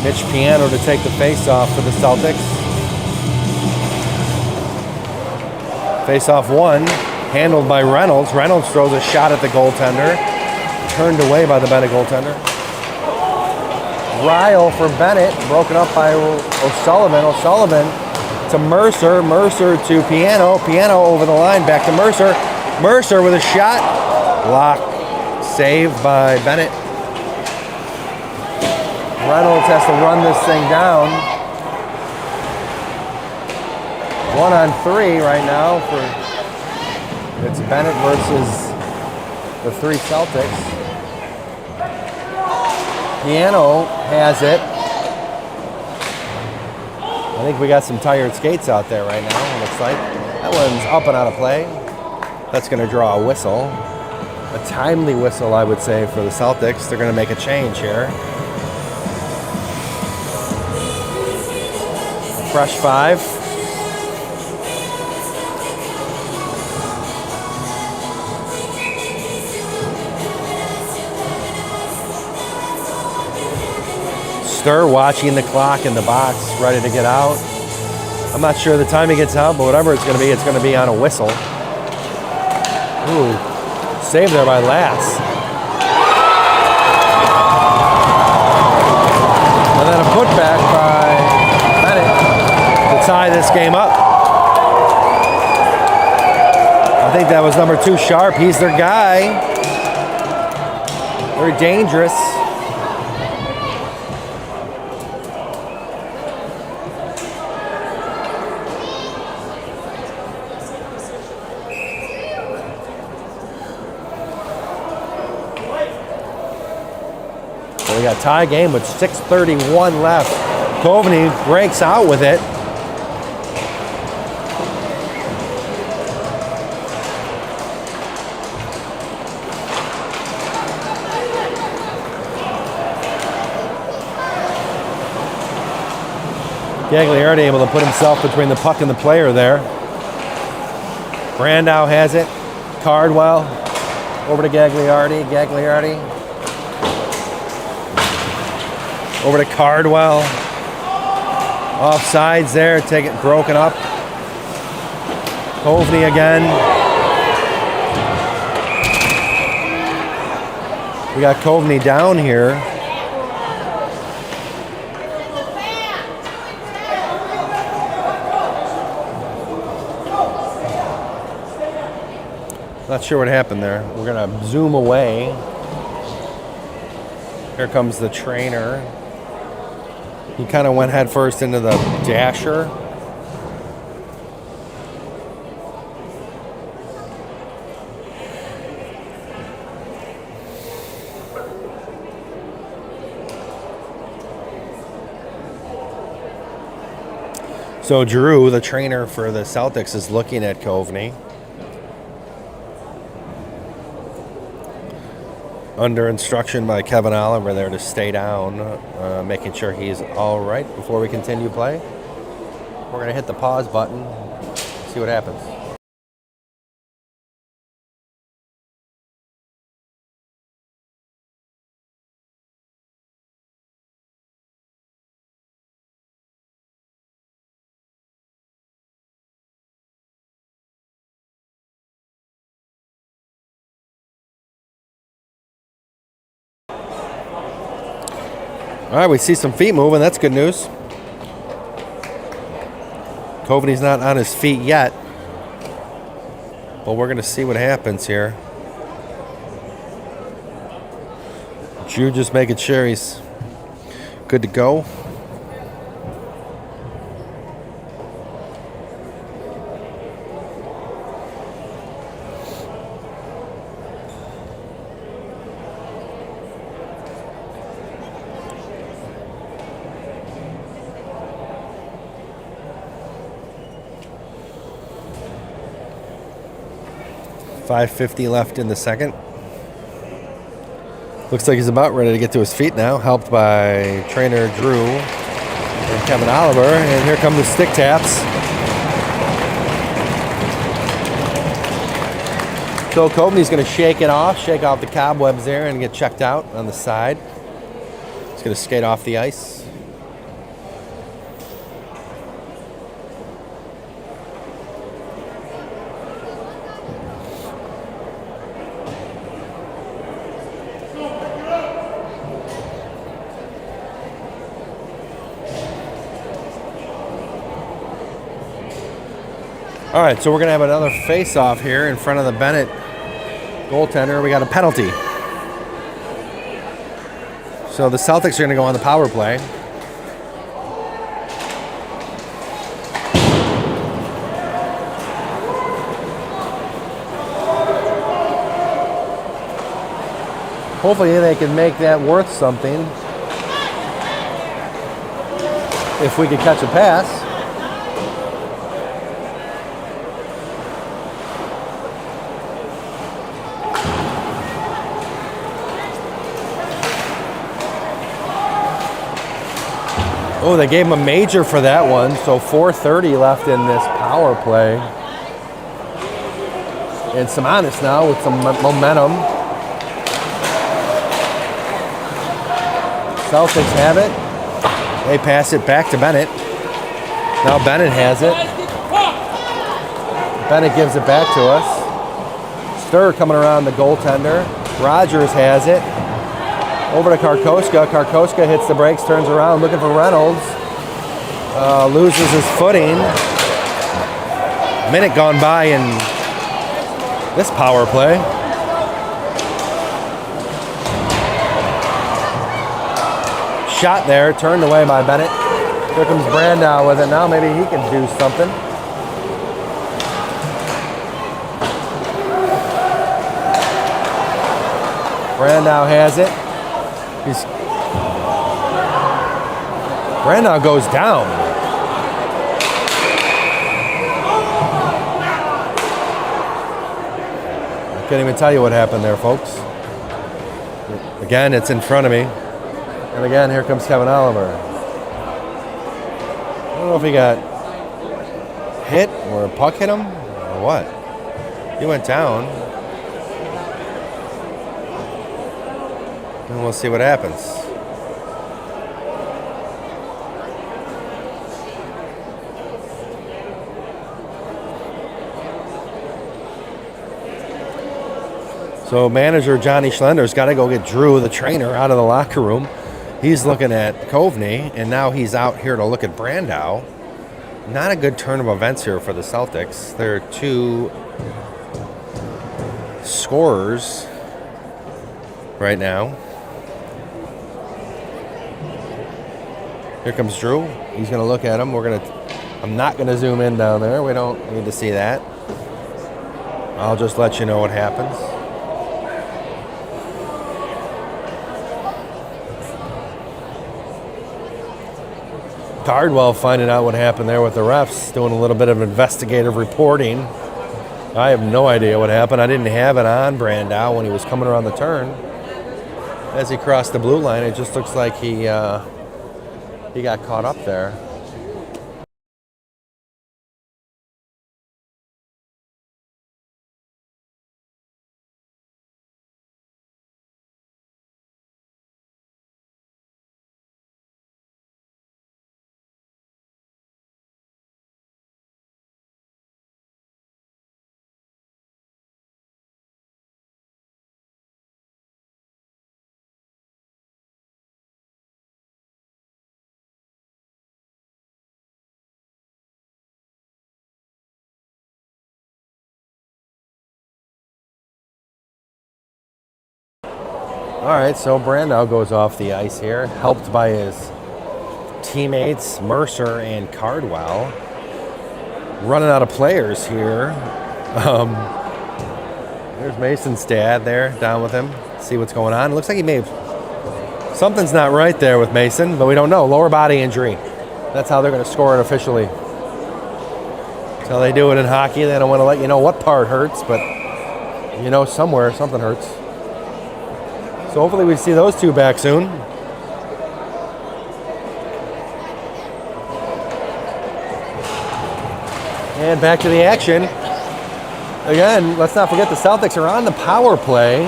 Mitch Piano to take the face-off for the Celtics. Face-off one, handled by Reynolds. Reynolds throws a shot at the goaltender. Turned away by the Benet goaltender. Ryle for Benet, broken up by O'Sullivan. O'Sullivan to Mercer. Mercer to Piano. Piano over the line, back to Mercer. Mercer with a shot. Block. Saved by Benet. Reynolds has to run this thing down. 1-on-3 right now for it's Benet versus the three Celtics. Piano has it. I think we got some tired skates out there right now, it looks like. That one's up and out of play. That's going to draw a whistle. A timely whistle, I would say, for the Celtics. They're going to make a change here. Fresh five. Stir watching the clock in the box, ready to get out. I'm not sure the time he gets out, but whatever it's going to be on a whistle. Ooh, save there by Lass. And then a putback by Benet to tie this game up. I think that was number 2, Sharp. He's their guy. Very dangerous. We got a tie game with 6:31 left. Coveney breaks out with it. Gagliardi able to put himself between the puck and the player there. Brandow has it. Cardwell over to Gagliardi. Gagliardi over to Cardwell. Offsides there, take it broken up. Coveney again. We got Coveney down here. Not sure what happened there. We're gonna zoom away. Here comes the trainer. He kind of went head first into the dasher. So Drew, the trainer for the Celtics, is looking at Coveney. Under instruction by Kevin Oliver there to stay down, making sure he's all right before we continue play. We're going to hit the pause button, see what happens. All right, we see some feet moving. That's good news. Coveney's not on his feet yet, but we're going to see what happens here. Drew just making sure he's good to go. .550 left in the second. Looks like he's about ready to get to his feet now, helped by trainer Drew and Kevin Oliver. And here come the stick taps. So Coveney's going to shake off the cobwebs there and get checked out on the side. He's going to skate off the ice. All right, so we're going to have another face-off here in front of the Benet goaltender. We got a penalty. So the Celtics are going to go on the power play. Hopefully they can make that worth something if we could catch a pass. Oh, they gave him a major for that one, so 4:30 left in this power play. And Simonis now with some momentum. Celtics have it. They pass it back to Benet. Now Benet has it. Benet gives it back to us. Stir coming around the goaltender. Rogers has it. Over to Karkoska. Karkoska hits the brakes, turns around, looking for Reynolds. Loses his footing. Minute gone by in this power play. Shot there, turned away by Benet. Here comes Brandow with it. Now maybe he can do something. Brandow has it. Brandow goes down. I can't even tell you what happened there, folks. Again, it's in front of me. And again, here comes Kevin Oliver. I don't know if he got hit or a puck hit him or what. He went down. And we'll see what happens. So manager Johnny Schlender's got to go get Drew, the trainer, out of the locker room. He's looking at Coveney, and now he's out here to look at Brandow. Not a good turn of events here for the Celtics. They're two scorers right now. Here comes Drew. He's going to look at him. I'm not going to zoom in down there. We don't need to see that. I'll just let you know what happens. Cardwell finding out what happened there with the refs, doing a little bit of investigative reporting. I have no idea what happened. I didn't have it on Brandau when he was coming around the turn. As he crossed the blue line, it just looks like he got caught up there. All right, so Brandau goes off the ice here, helped by his teammates Mercer and Cardwell. Running out of players here. There's Mason's dad there, down with him. See what's going on. It looks like he may have... Something's not right there with Mason, but we don't know. Lower body injury. That's how they're going to score it officially. That's how they do it in hockey. They don't want to let you know what part hurts, but you know somewhere something hurts. So hopefully we see those two back soon. And back to the action. Again, let's not forget the Celtics are on the power play.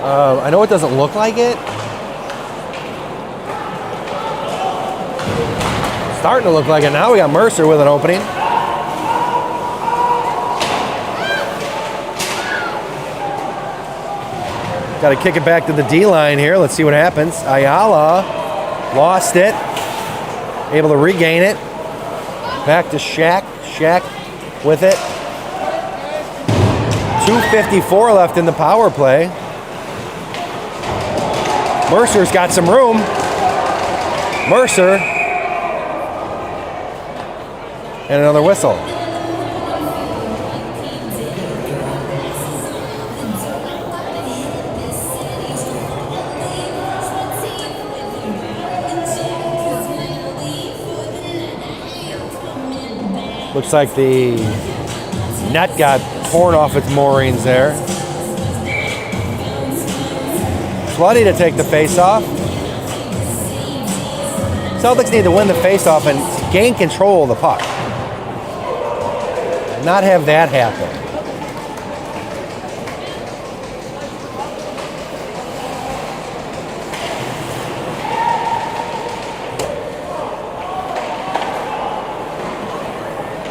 I know it doesn't look like it. Starting to look like it now. We got Mercer with an opening. Got to kick it back to the D line here. Let's see what happens. Ayala lost it. Able to regain it. Back to Shaq. Shaq with it. 2:54 left in the power play. Mercer's got some room. Mercer. And another whistle. Looks like the net got torn off its moorings there. Floody to take the face-off. Celtics need to win the face-off and gain control of the puck. Not have that happen.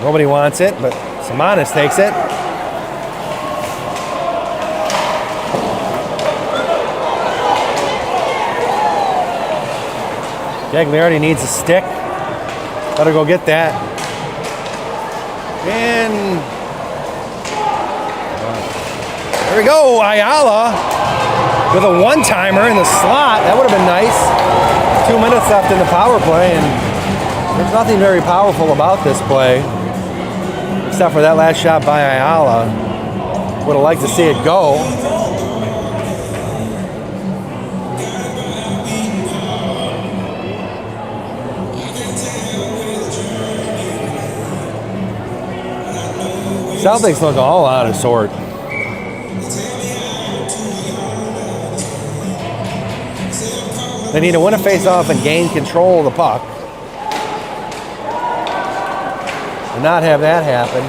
Nobody wants it, but Simonis takes it. Gagliardi needs a stick. Better go get that. And there we go, Ayala with a one-timer in the slot. That would have been nice. 2 minutes left in the power play, and there's nothing very powerful about this play. Except for that last shot by Ayala. Would have liked to see it go. Celtics look all out of sort. They need to win a face-off and gain control of the puck. And not have that happen.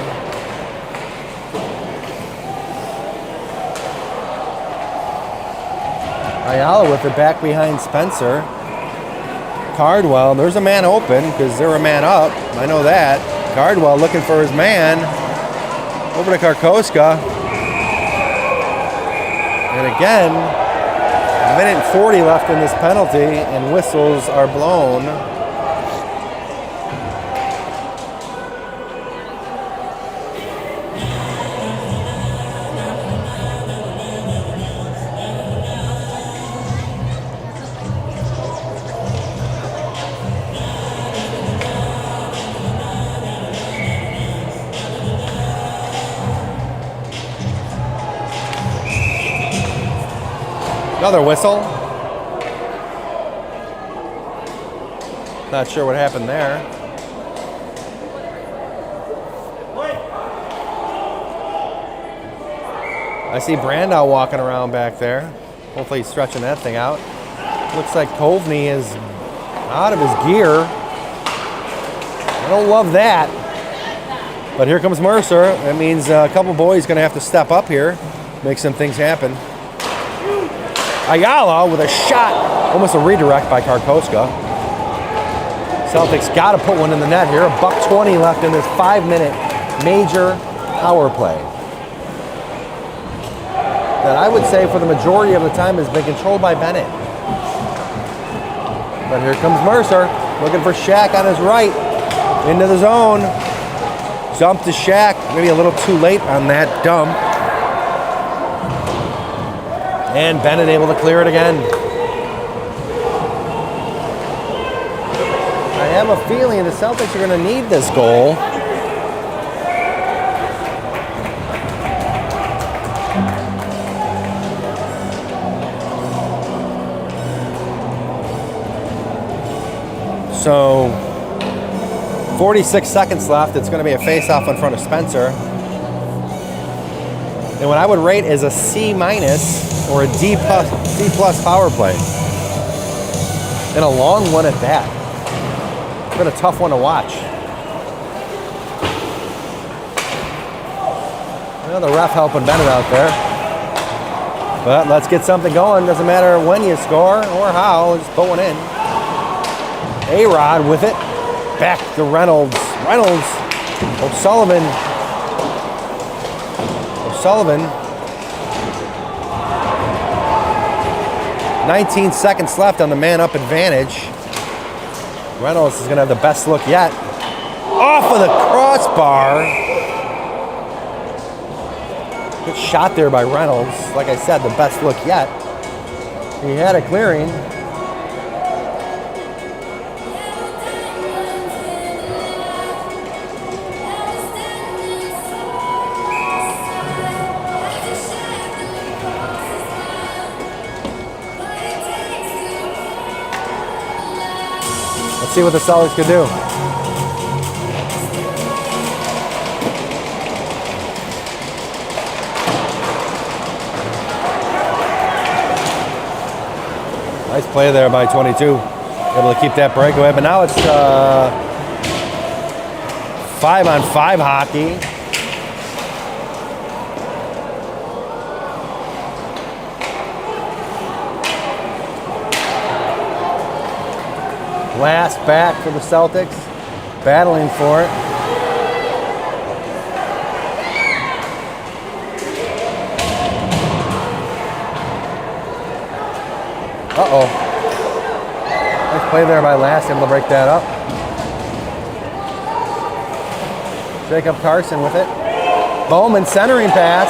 Ayala with it back behind Spencer. Cardwell, there's a man open because they're a man up. I know that. Cardwell looking for his man. Over to Karkoska. And again, a minute and 40 left in this penalty, and whistles are blown. Another whistle. Not sure what happened there. I see Brandow walking around back there. Hopefully he's stretching that thing out. Looks like Kovney is out of his gear. I don't love that. But here comes Mercer. That means a couple boys going to have to step up here, make some things happen. Ayala with a shot, almost a redirect by Karkoska. Celtics got to put one in the net here. $1:20 left in this 5-minute major power play. That I would say for the majority of the time has been controlled by Benet. But here comes Mercer, looking for Shaq on his right, into the zone. Dump to Shaq, maybe a little too late on that dump. And Benet able to clear it again. I have a feeling the Celtics are going to need this goal. So 46 seconds left. It's going to be a face-off in front of Spencer. And what I would rate is a C- or a D plus power play. And a long one at that. It's been a tough one to watch. Well, the ref helping Benet out there. But let's get something going. Doesn't matter when you score or how. Just put one in. A-Rod with it. Back to Reynolds. Reynolds. O'Sullivan. 19 seconds left on the man-up advantage. Reynolds is going to have the best look yet. Off of the crossbar. Good shot there by Reynolds. Like I said, the best look yet. He had a clearing. Let's see what the Celtics could do. Nice play there by 22. Able to keep that breakaway, but now it's 5-on-5 hockey. Last back for the Celtics, battling for it. Uh-oh. Nice play there by Last, able to break that up. Jacob Carson with it. Bowman centering pass.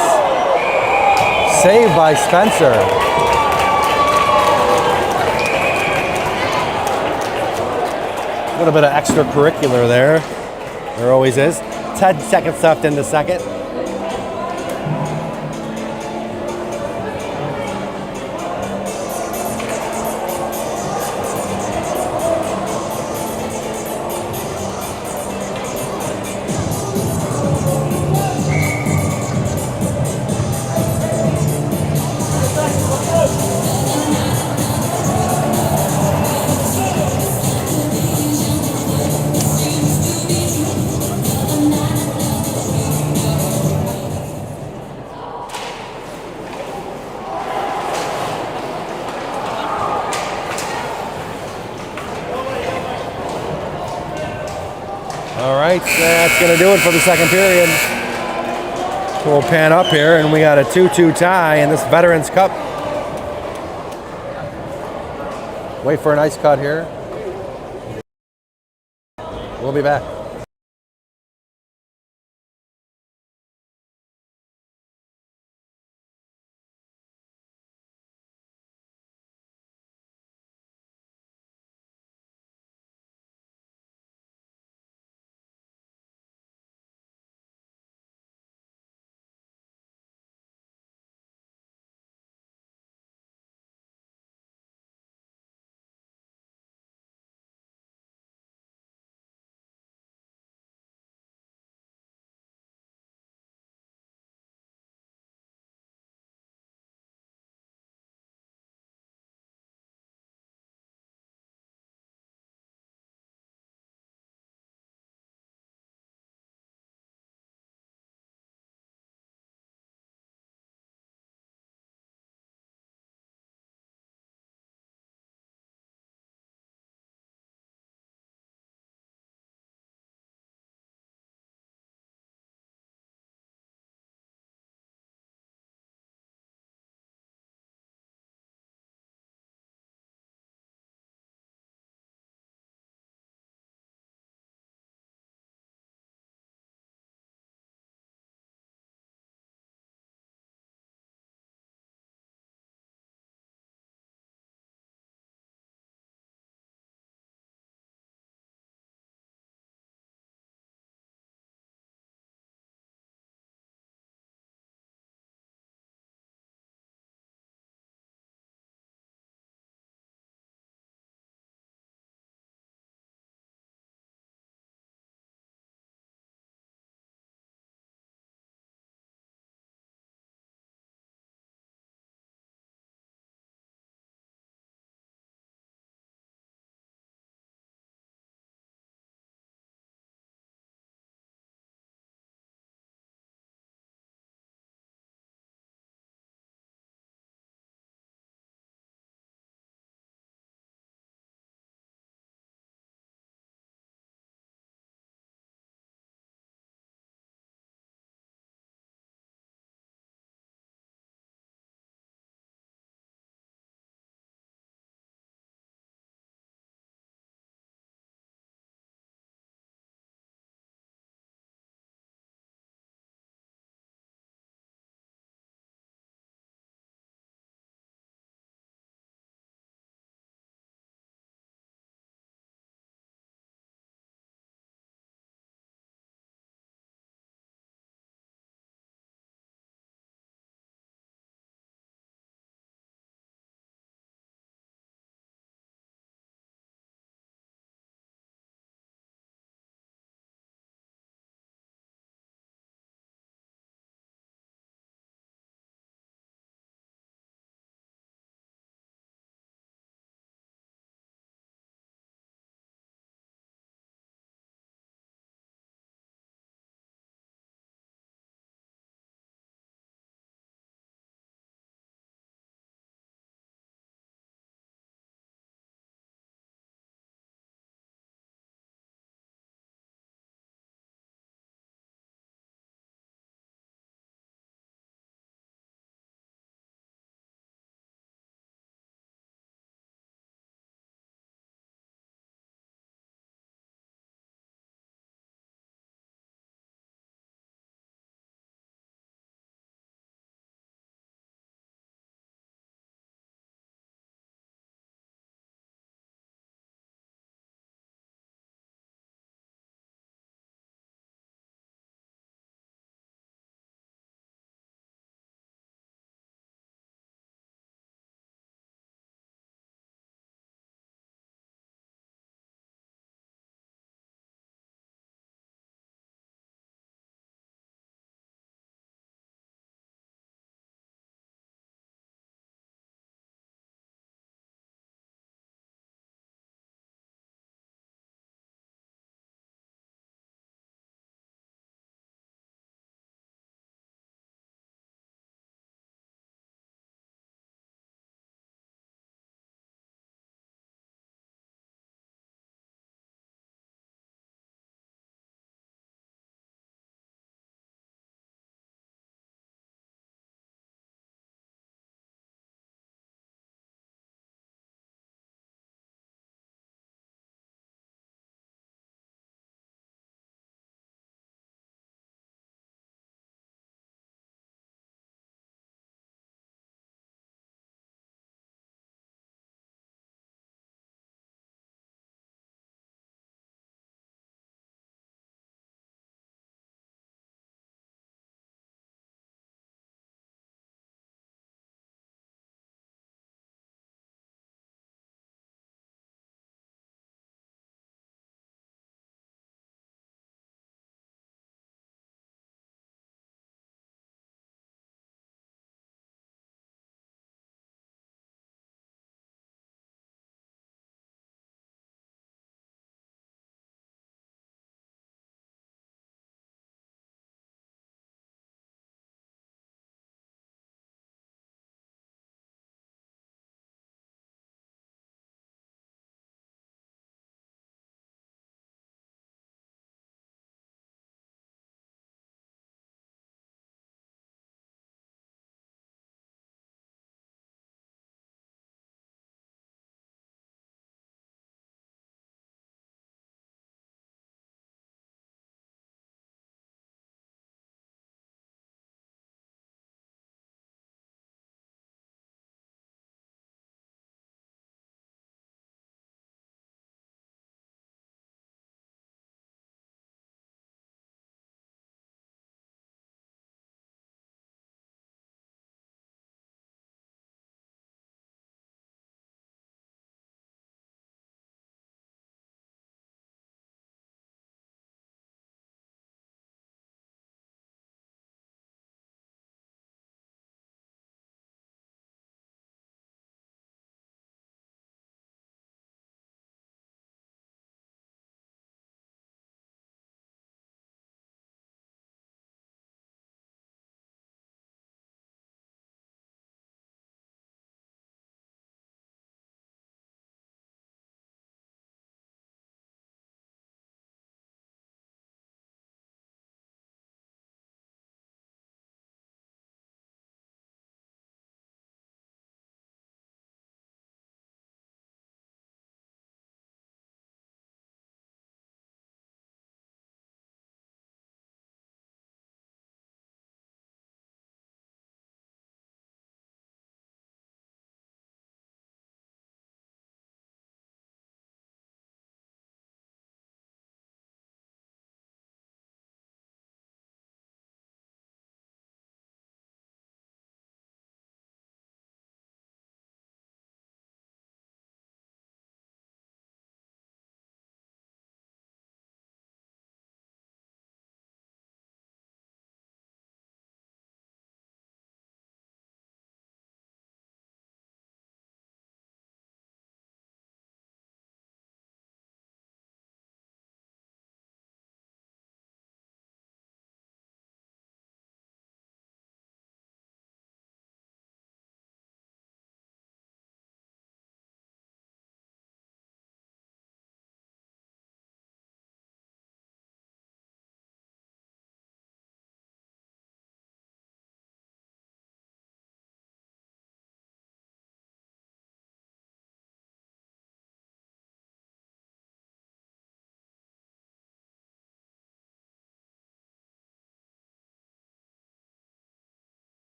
Saved by Spencer. A little bit of extracurricular there. There always is. 10 seconds left in the second. All right, that's going to do it for the second period. We'll pan up here, and we got a 2-2 tie in this Veterans Cup. Wait for an ice cut here. We'll be back.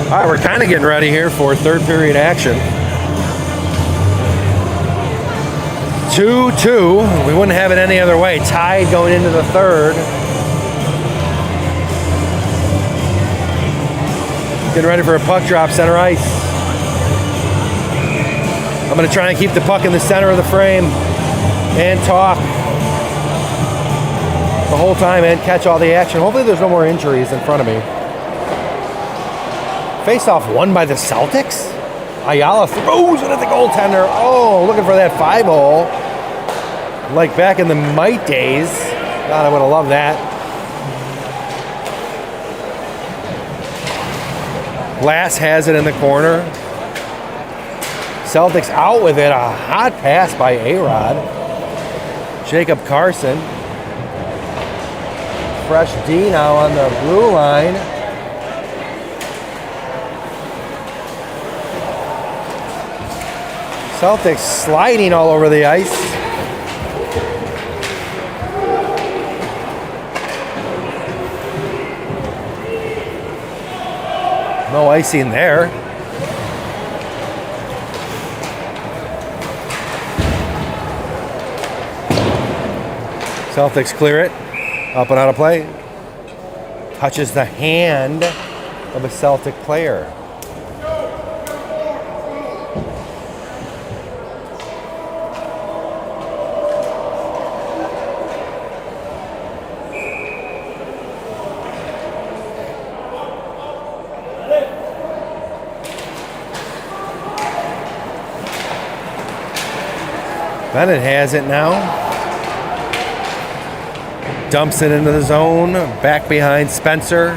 All right, we're kind of getting ready here for third period action. 2-2. We wouldn't have it any other way. Tied going into the third. Getting ready for a puck drop, center ice. I'm going to try and keep the puck in the center of the frame and talk the whole time and catch all the action. Hopefully there's no more injuries in front of me. Face-off won by the Celtics. Ayala throws it at the goaltender. Oh, looking for that 5-hole. Like back in the Mite days. God, I would have loved that. Glass has it in the corner. Celtics out with it. A hot pass by A-Rod. Jacob Carson. Fresh D now on the blue line. Celtics sliding all over the ice. No icing there. Celtics clear it. Up and out of play. Touches the hand of a Celtic player. Benet has it now. Dumps it into the zone. Back behind Spencer.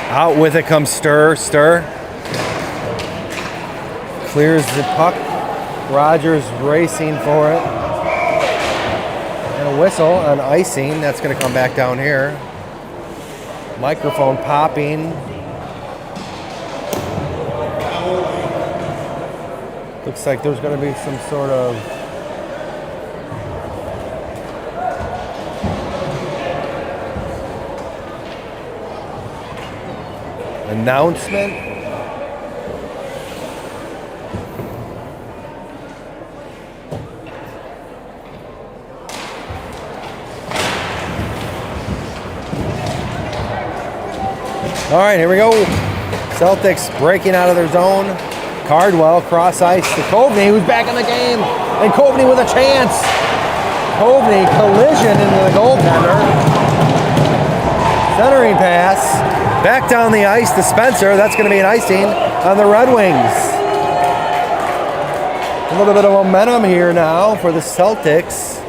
Out with it comes Stir. Clears the puck. Rogers racing for it. And a whistle on icing. That's going to come back down here. Microphone popping. Looks like there's going to be some sort of announcement. All right, here we go. Celtics breaking out of their zone. Cardwell cross ice to Kovney, who's back in the game. And Kovney with a chance. Kovney collision into the goaltender. Centering pass. Back down the ice to Spencer. That's going to be an icing on the Red Wings. A little bit of momentum here now for the Celtics.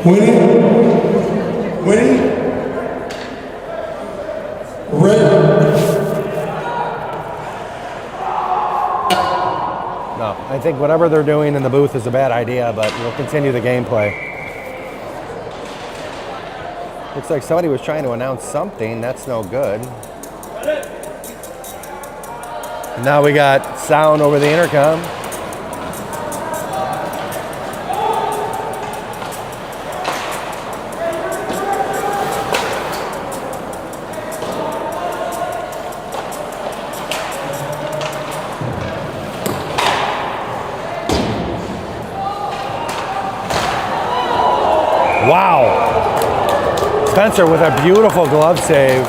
Winning. Red. No, I think whatever they're doing in the booth is a bad idea, but we'll continue the gameplay. Looks like somebody was trying to announce something. That's no good. And now we got sound over the intercom. Wow. Spencer with a beautiful glove save.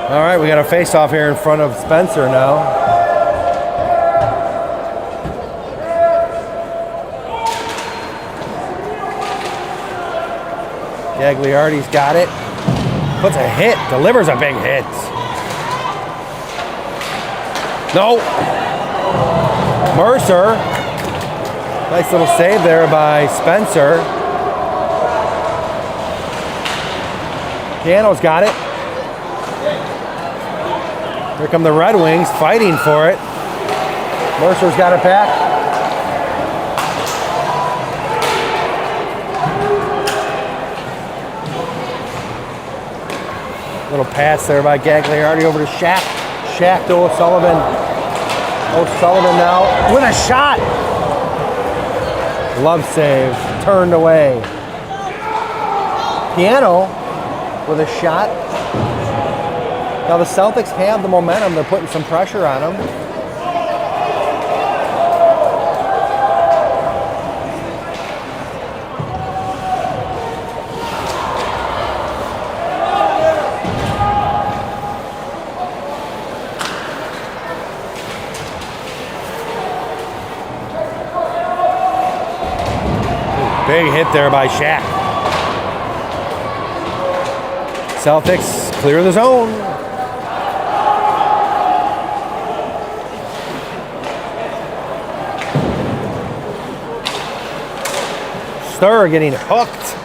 All right, we got a face-off here in front of Spencer now. Gagliardi's got it. Puts a hit, delivers a big hit. No. Mercer. Nice little save there by Spencer. Piano's got it. Here come the Red Wings fighting for it. Mercer's got it back. Little pass there by Gagliardi over to Shaq. Shaq to O'Sullivan. O'Sullivan now with a shot. Glove save, turned away. Piano with a shot. Now the Celtics have the momentum. They're putting some pressure on them. Big hit there by Shaq. Celtics clear the zone. Stir getting hooked.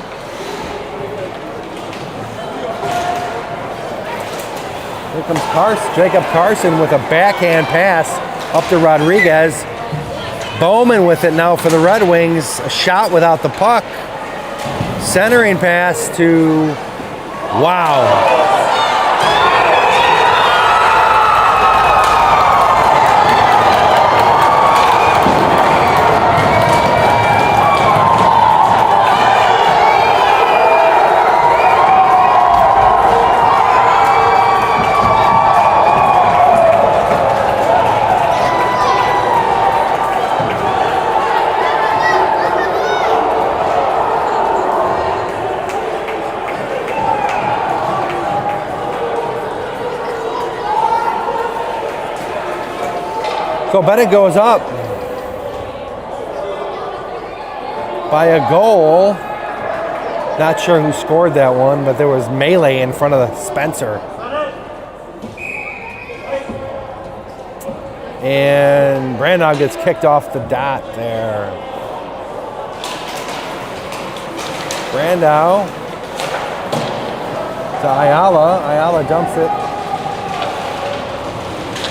Here comes Jacob Carson with a backhand pass up to Rodriguez. Bowman with it now for the Red Wings. A shot without the puck. Centering pass to, wow. So Benet goes up by a goal. Not sure who scored that one, but there was melee in front of the Spencer. And Brandon gets kicked off the dot there. Brandau to Ayala. Ayala dumps it.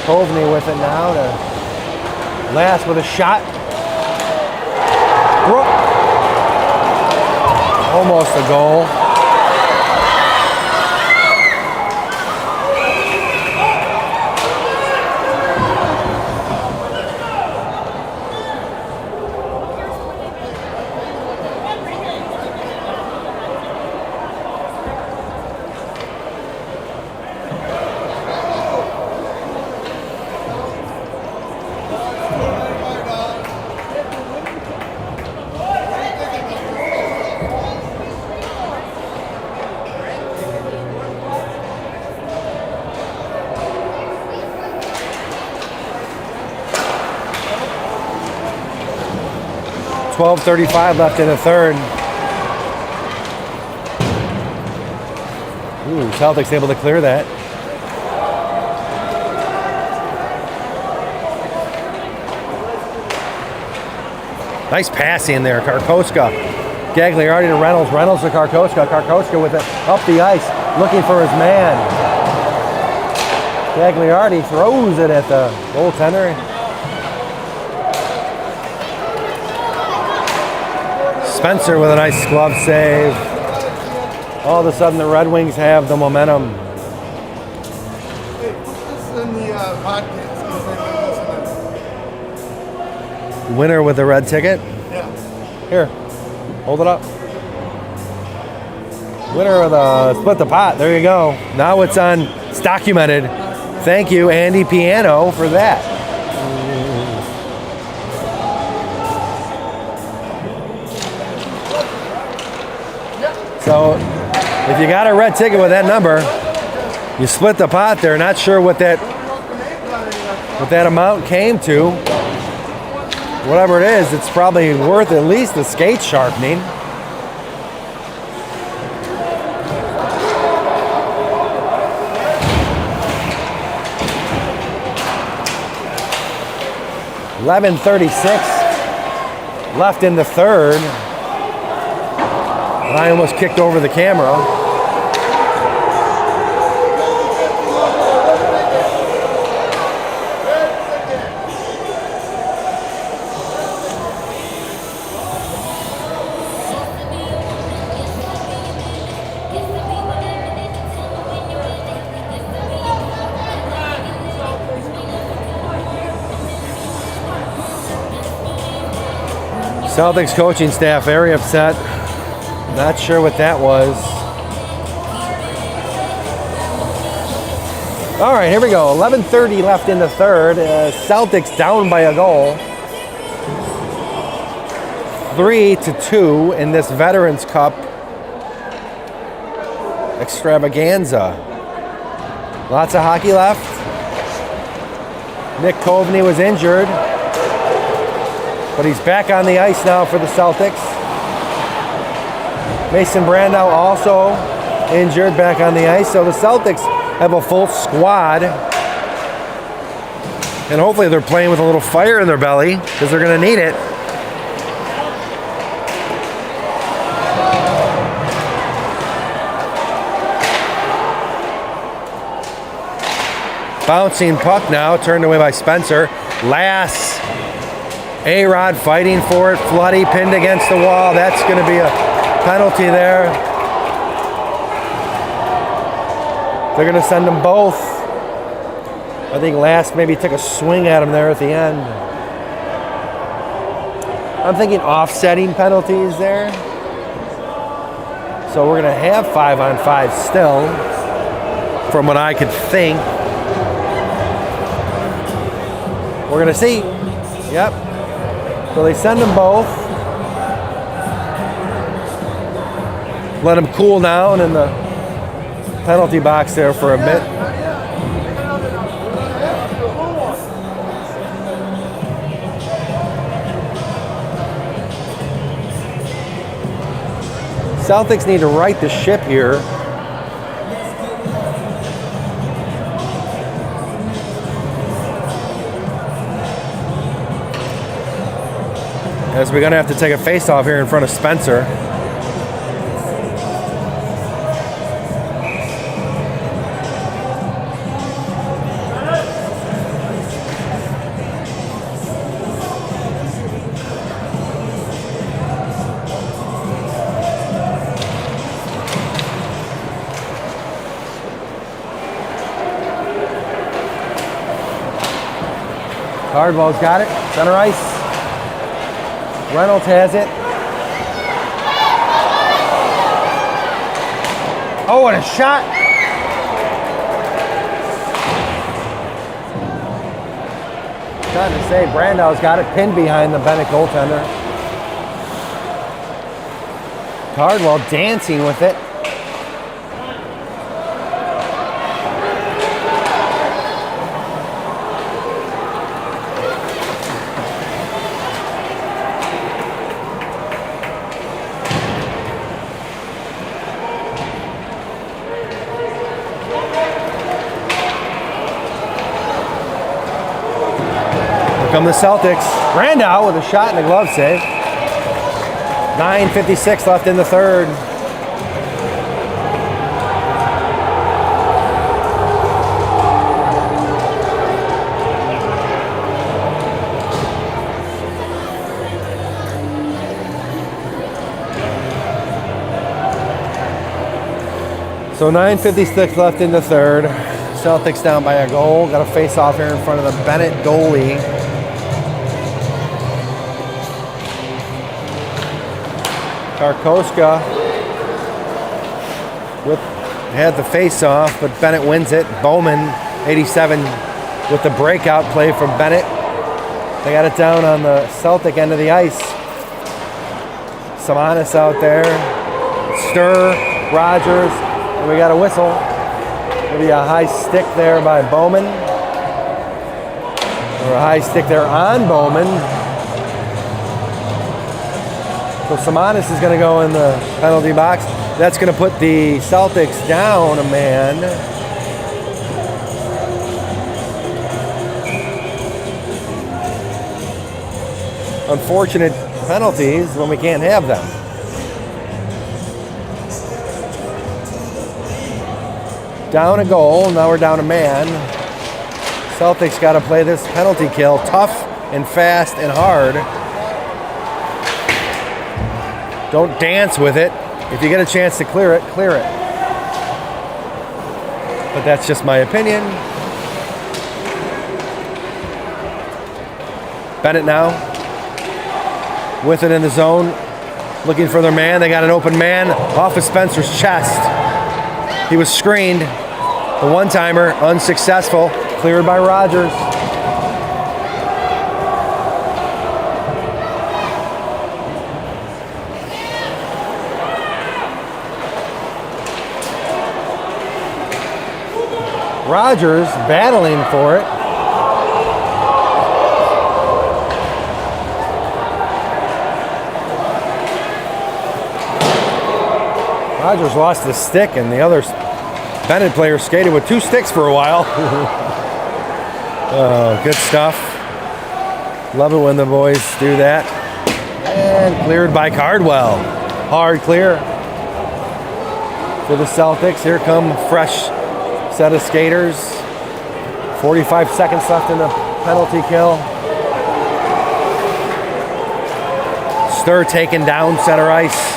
Kovney with it now to Last with a shot. Almost a goal. .35 left in the third. Ooh, Celtics able to clear that. Nice passing there, Karkoska. Gagliardi to Reynolds, Reynolds to Karkoska. Karkoska with it up the ice, looking for his man. Gagliardi throws it at the goaltender. Spencer with a nice glove save. All of a sudden, the Red Wings have the momentum. Hey, put this in the podcast. Winner with the red ticket. Yeah. Here, hold it up. Winner of the split the pot. There you go. Now it's on. It's documented. Thank you, Andy Piano, for that. So, if you got a red ticket with that number, you split the pot there. Not sure what that amount came to. Whatever it is, it's probably worth at least the skate sharpening. .11:36 left in the third. And I almost kicked over the camera. Celtics coaching staff very upset. Not sure what that was. All right, here we go. 11:30 left in the third. Celtics down by a goal. 3-2 in this Veterans Cup extravaganza. Lots of hockey left. Nick Kovney was injured, but he's back on the ice now for the Celtics. Mason Brandow also injured, back on the ice. So the Celtics have a full squad. And hopefully they're playing with a little fire in their belly because they're going to need it. Bouncing puck now, turned away by Spencer. Lass. A-Rod fighting for it. Floody pinned against the wall. That's going to be a penalty there. They're going to send them both. I think Lass maybe took a swing at him there at the end. I'm thinking offsetting penalties there. So we're going to have 5-on-5 still, from what I could think. We're going to see. Yep. So they send them both. Let them cool down in the penalty box there for a bit. Celtics need to right the ship here. As we're going to have to take a face-off here in front of Spencer. Hardball's got it. Center ice. Reynolds has it. Oh, what a shot. Trying to say, Brandow's got it pinned behind the Benet goaltender. Cardwell dancing with it. Come the Celtics. Brandow with a shot and a glove save. 9:56 left in the third. So 9:56 left in the third. Celtics down by a goal. Got a face-off here in front of the Benet goalie. Karkoska had the face-off, but Benet wins it. Bowman, 87, with the breakout play from Benet. They got it down on the Celtic end of the ice. Samanis out there. Stir, Rogers, and we got a whistle. Maybe a high stick there by Bowman. Or a high stick there on Bowman. So Samanis is going to go in the penalty box. That's going to put the Celtics down a man. Unfortunate penalties when we can't have them. Down a goal, now we're down a man. Celtics got to play this penalty kill tough and fast and hard. Don't dance with it. If you get a chance to clear it, clear it. But that's just my opinion. Benet now with it in the zone, looking for their man. They got an open man off of Spencer's chest. He was screened. The one-timer, unsuccessful, cleared by Rogers. Rogers battling for it. Rogers lost the stick, and the other Benet player skated with 2 sticks for a while. Oh, good stuff. Love it when the boys do that. And cleared by Cardwell. Hard clear for the Celtics. Here come fresh set of skaters. 45 seconds left in the penalty kill. Stir taken down center ice.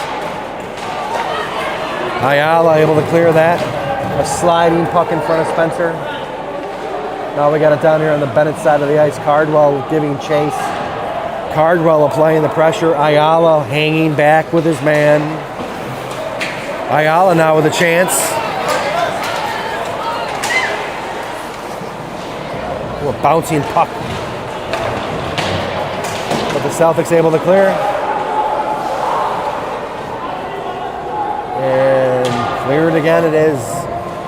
Ayala able to clear that. A sliding puck in front of Spencer. Now we got it down here on the Benet side of the ice. Cardwell giving chase. Cardwell applying the pressure. Ayala hanging back with his man. Ayala now with a chance. A bouncing puck. But the Celtics able to clear. And cleared again it is.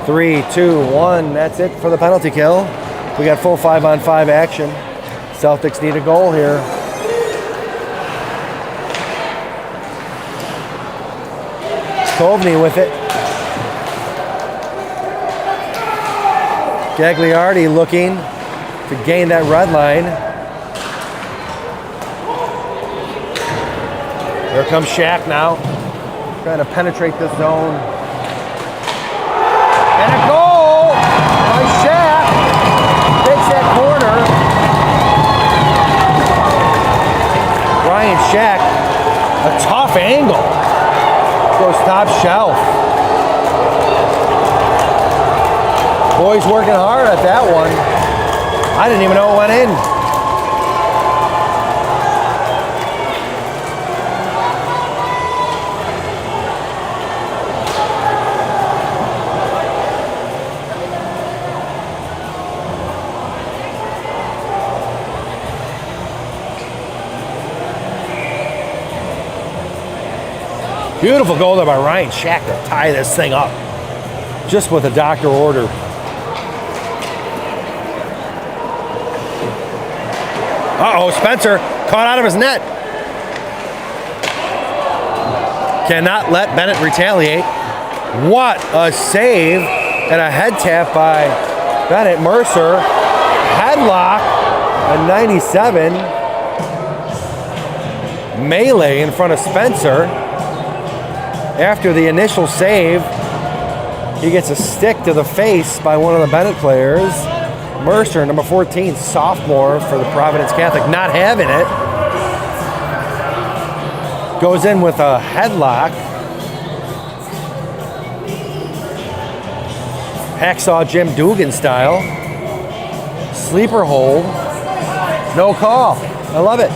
3, 2, 1. That's it for the penalty kill. We got full 5-on-5 action. Celtics need a goal here. Kovney with it. Gagliardi looking to gain that red line. Here comes Shaq now, trying to penetrate the zone. And a goal by Shaq. Takes that corner. Ryan Shaq, a tough angle. Goes top shelf. Boys working hard at that one. I didn't even know it went in. Beautiful goal there by Ryan Shaq to tie this thing up. Just with a doctor order. Uh-oh, Spencer caught out of his net. Cannot let Benet retaliate. What a save and a head tap by Benet. Mercer, headlock, a 97. Melee in front of Spencer. After the initial save, he gets a stick to the face by one of the Benet players. Mercer, number 14, sophomore for the Providence Catholic, not having it. Goes in with a headlock. Hacksaw Jim Dugan style. Sleeper hold. No call. I love it.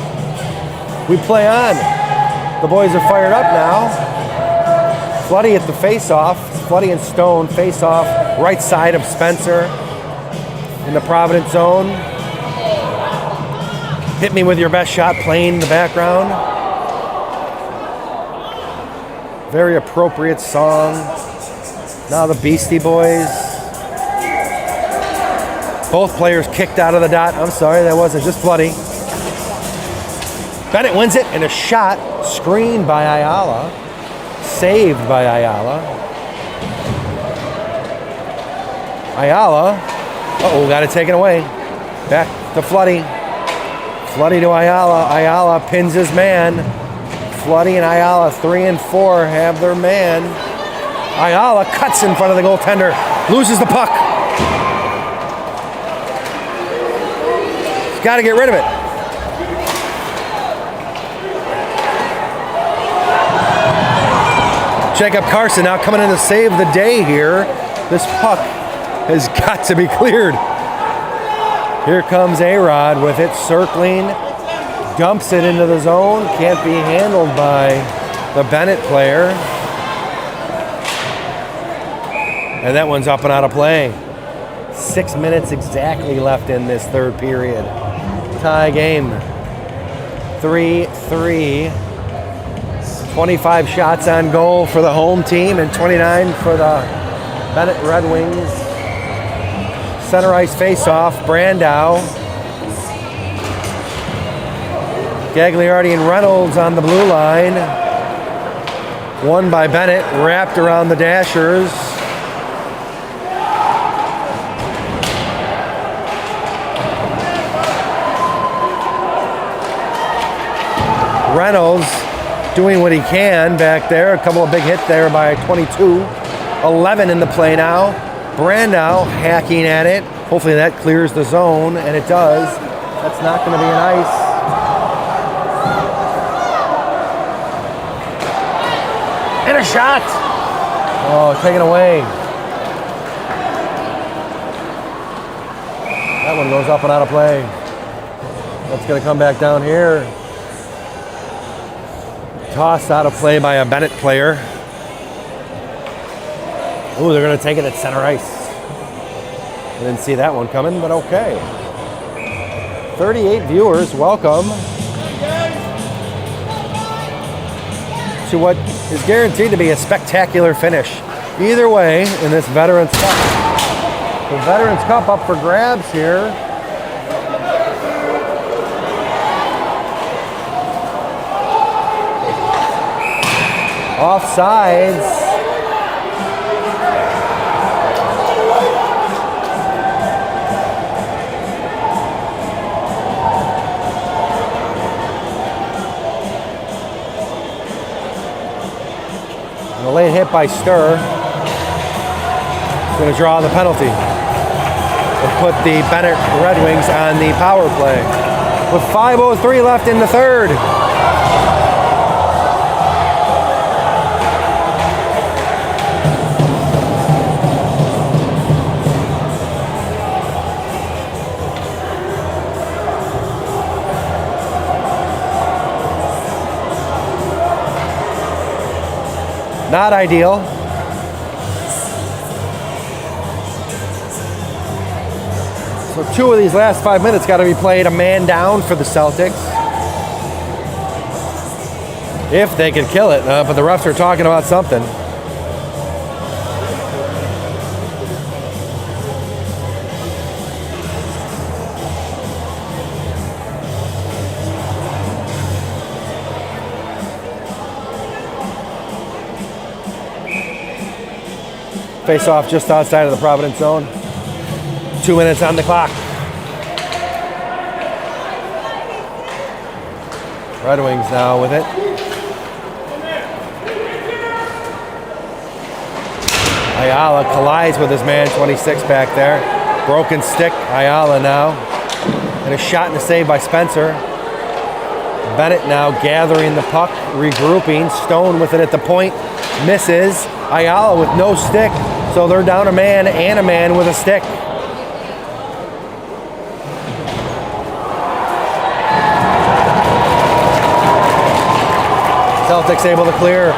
We play on. The boys are fired up now. Floody at the face-off. Floody and Stone face-off. Right side of Spencer in the Providence zone. Hit me with your best shot playing in the background. Very appropriate song. Now the Beastie Boys. Both players kicked out of the dot. I'm sorry, that wasn't just Floody. Benet wins it, and a shot screened by Ayala. Saved by Ayala. Ayala. Uh-oh, got it taken away. Back to Floody. Floody to Ayala. Ayala pins his man. Floody and Ayala, 3 and 4, have their man. Ayala cuts in front of the goaltender. Loses the puck. He's got to get rid of it. Jacob Carson now coming in to save the day here. This puck has got to be cleared. Here comes A-Rod with it circling Dumps it into the zone. Can't be handled by the Benet player. And that one's up and out of play. 6 minutes exactly left in this third period. Tie game. 3-3. 25 shots on goal for the home team and 29 for the Benet Red Wings. Center ice face-off. Brandow. Gagliardi and Reynolds on the blue line. Won by Benet. Wrapped around the Dashers. Reynolds doing what he can back there. A couple of big hits there by 22. 11 in the play now. Brandow hacking at it. Hopefully that clears the zone, and it does. That's not going to be an ice. And a shot. Oh, taken away. That one goes up and out of play. That's going to come back down here. Tossed out of play by a Benet player. Ooh, they're going to take it at center ice. I didn't see that one coming, but okay. 38 viewers, welcome to what is guaranteed to be a spectacular finish. Either way, in this Veterans Cup. The Veterans Cup up for grabs here. Offsides. A late hit by Sturr. He's going to draw the penalty and put the Benet Red Wings on the power play. With 5:03 left in the third. Not ideal. So 2 of these last 5 minutes got to be played a man down for the Celtics. If they could kill it, but the refs are talking about something. Face off just outside of the Providence zone. 2 minutes on the clock. Red Wings now with it. Ayala collides with his man, 26 back there. Broken stick, Ayala now. And a shot and a save by Spencer. Benet now gathering the puck, regrouping. Stone with it at the point. Misses. Ayala with no stick. So they're down a man and a man with a stick. Celtics able to clear.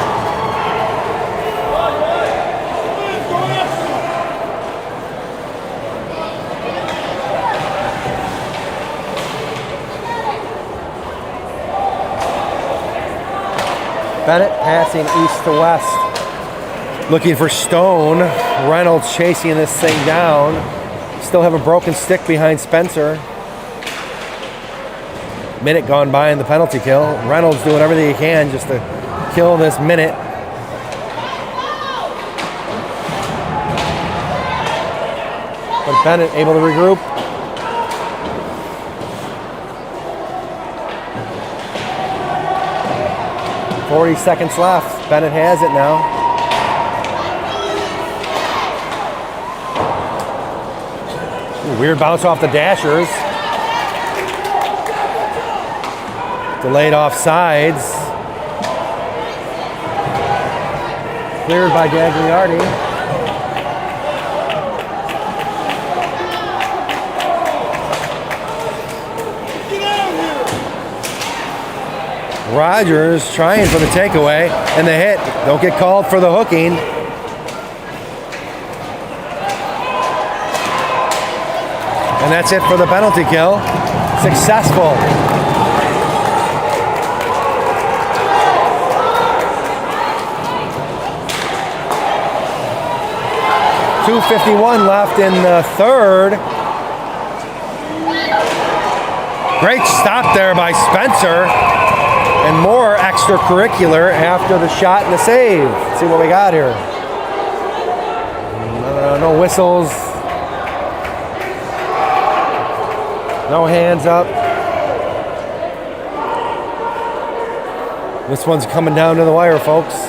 Benet passing east to west. Looking for Stone. Reynolds chasing this thing down. Still have a broken stick behind Spencer. Minute gone by in the penalty kill. Reynolds doing everything he can just to kill this minute. But Benet able to regroup. .40 seconds left. Benet has it now. Ooh, weird bounce off the Dashers. Delayed offsides. Cleared by Gagliardi. Rogers trying for the takeaway and the hit. Don't get called for the hooking. And that's it for the penalty kill. Successful. .251 left in the third. Great stop there by Spencer. And more extracurricular after the shot and the save. Let's see what we got here. No whistles. No hands up. This one's coming down to the wire, folks.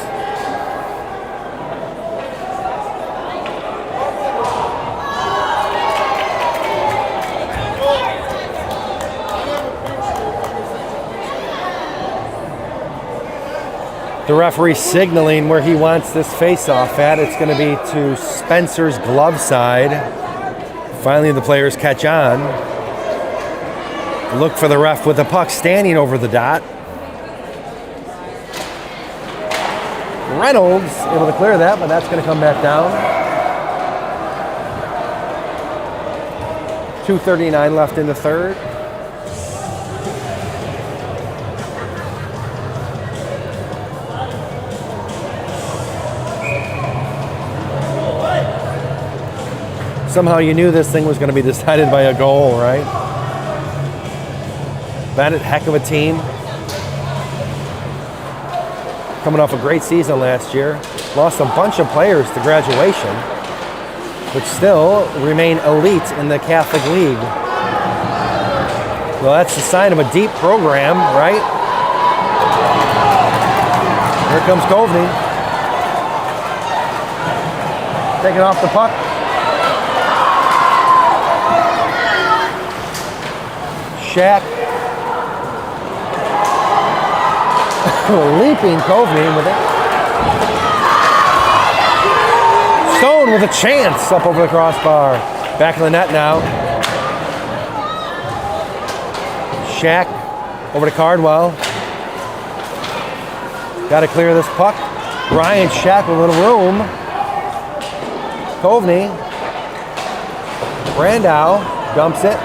The referee signaling where he wants this face-off at. It's going to be to Spencer's glove side. Finally, the players catch on. Look for the ref with the puck standing over the dot. Reynolds able to clear that, but that's going to come back down. 2:39 left in the third. Somehow you knew this thing was going to be decided by a goal, right? Benet, heck of a team. Coming off a great season last year. Lost a bunch of players to graduation, but still remain elite in the Catholic League. Well, that's the sign of a deep program, right? Here comes Coveney. Taking off the puck. Shack. Leaping Coveney with it. Stone with a chance up over the crossbar. Back in the net now. Shack over to Cardwell. Got to clear this puck. Ryan Shack with a little room. Coveney. Brandau dumps it.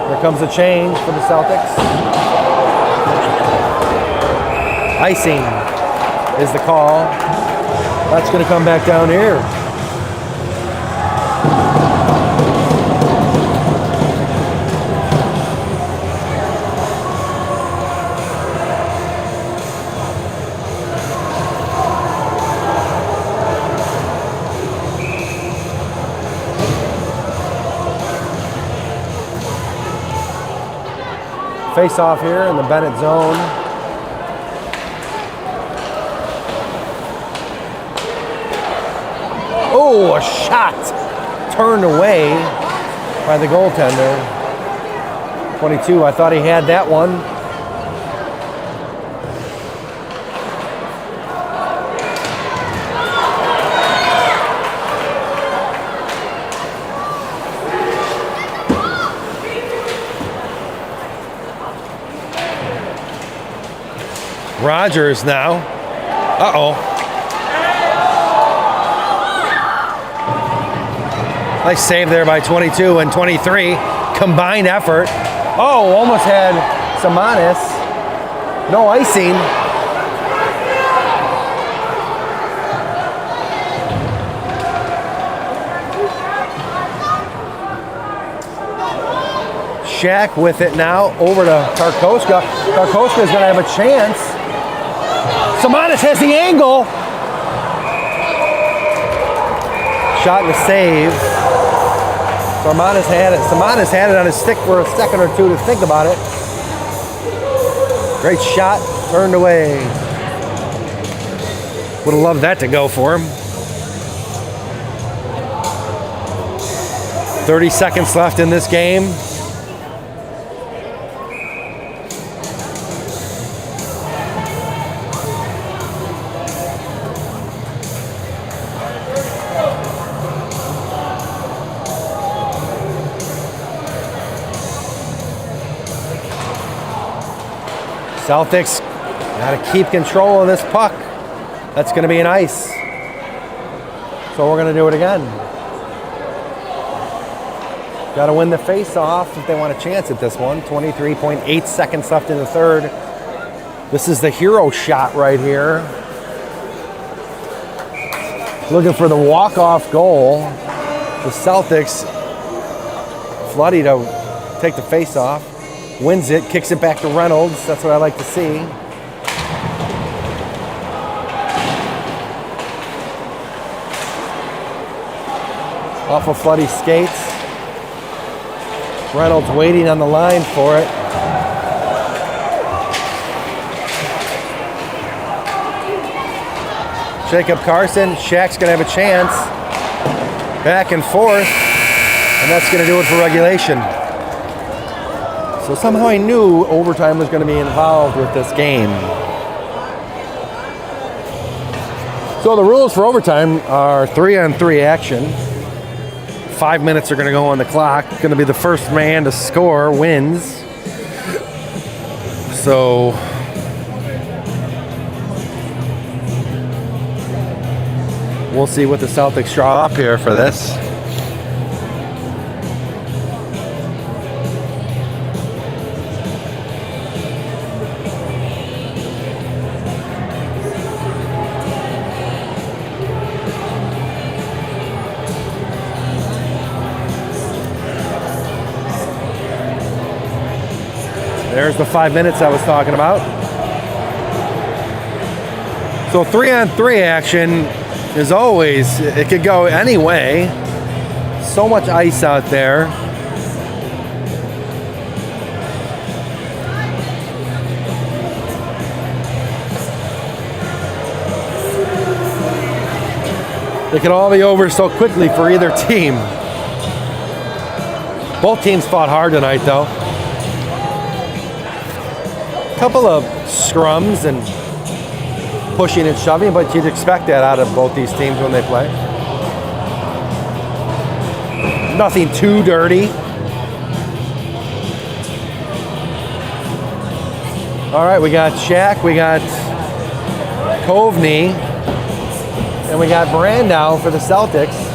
Here comes a change for the Celtics. Icing is the call. That's going to come back down here. Face off here in the Benet zone. Oh, a shot turned away by the goaltender. 22, I thought he had that one. Rogers now. Uh-oh. Nice save there by 22 and 23. Combined effort. Oh, almost had Samanis. No icing. Shack with it now over to Tarkoska. Tarkoska is going to have a chance. Samanis has the angle. Shot and a save. Samanis had it. Samanis had it on his stick for a second or two to think about it. Great shot, turned away. Would have loved that to go for him. 30 seconds left in this game. Celtics got to keep control of this puck. That's going to be an ice. So we're going to do it again. Got to win the face-off if they want a chance at this one. 23.8 seconds left in the third. This is the hero shot right here. Looking for the walk-off goal. The Celtics, Floody to take the face-off. Wins it, kicks it back to Reynolds. That's what I like to see. Off of Floody skates. Reynolds waiting on the line for it. Jacob Carson, Shaq's gonna have a chance. Back and forth, and that's gonna do it for regulation. So somehow I knew overtime was going to be involved with this game. So the rules for overtime are 3-on-3 action. 5 minutes are going to go on the clock. Going to be the first man to score wins. So we'll see what the Celtics draw up here for this. There's the 5 minutes I was talking about. So 3-on-3 action is always, it could go any way. So much ice out there. It could all be over so quickly for either team. Both teams fought hard tonight though. Couple of scrums and pushing and shoving, but you'd expect that out of both these teams when they play. Nothing too dirty. All right, we got Shaq, we got Kovney, and we got Brandow for the Celtics.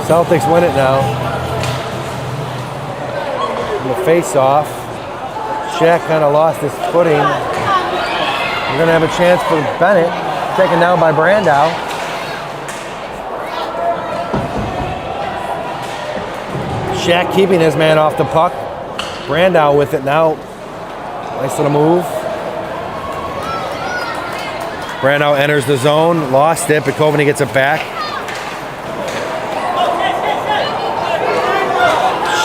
Celtics win it now. In the face-off, Shaq kind of lost his footing. We're going to have a chance for Benet, taken down by Brandow. Shaq keeping his man off the puck. Brandow with it now. Nice little move. Brandow enters the zone, lost it, but Kovney gets it back.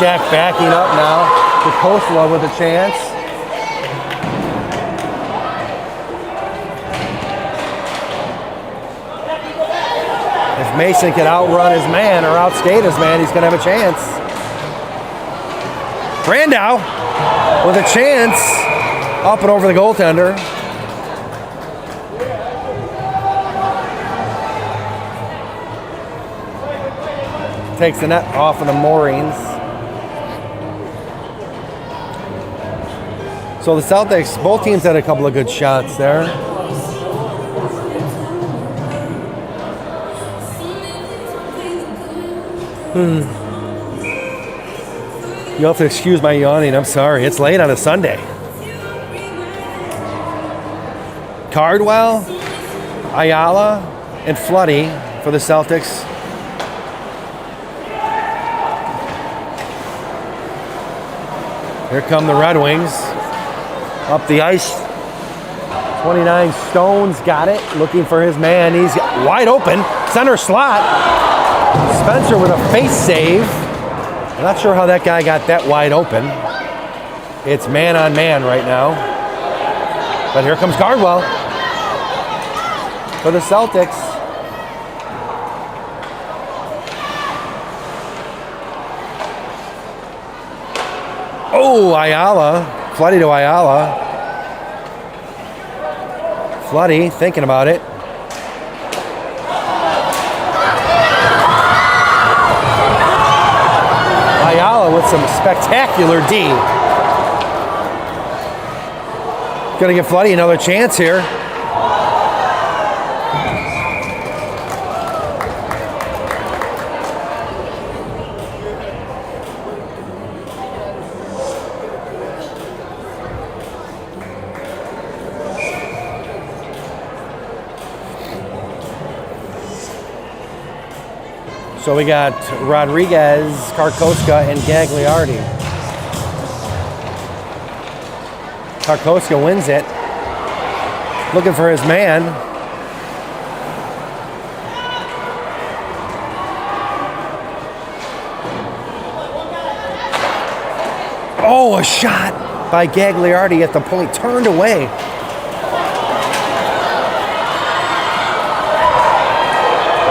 Shaq backing up now to Kosla with a chance. If Mason can outrun his man or outskate his man, he's going to have a chance. Brandow with a chance up and over the goaltender. Takes the net off of the moorings. So the Celtics, both teams had a couple of good shots there. You'll have to excuse my yawning, I'm sorry. It's late on a Sunday. Cardwell, Ayala, and Floody for the Celtics. Here come the Red Wings. Up the ice. 29 Stones got it. Looking for his man. He's wide open. Center slot. Spencer with a face save. I'm not sure how that guy got that wide open. It's man on man right now. But here comes Cardwell for the Celtics. Oh, Ayala. Floody to Ayala. Floody thinking about it. Ayala with some spectacular D. Gonna give Floody another chance here. So we got Rodriguez, Karkoska, and Gagliardi. Karkoska wins it. Looking for his man. Oh, a shot by Gagliardi at the point. Turned away.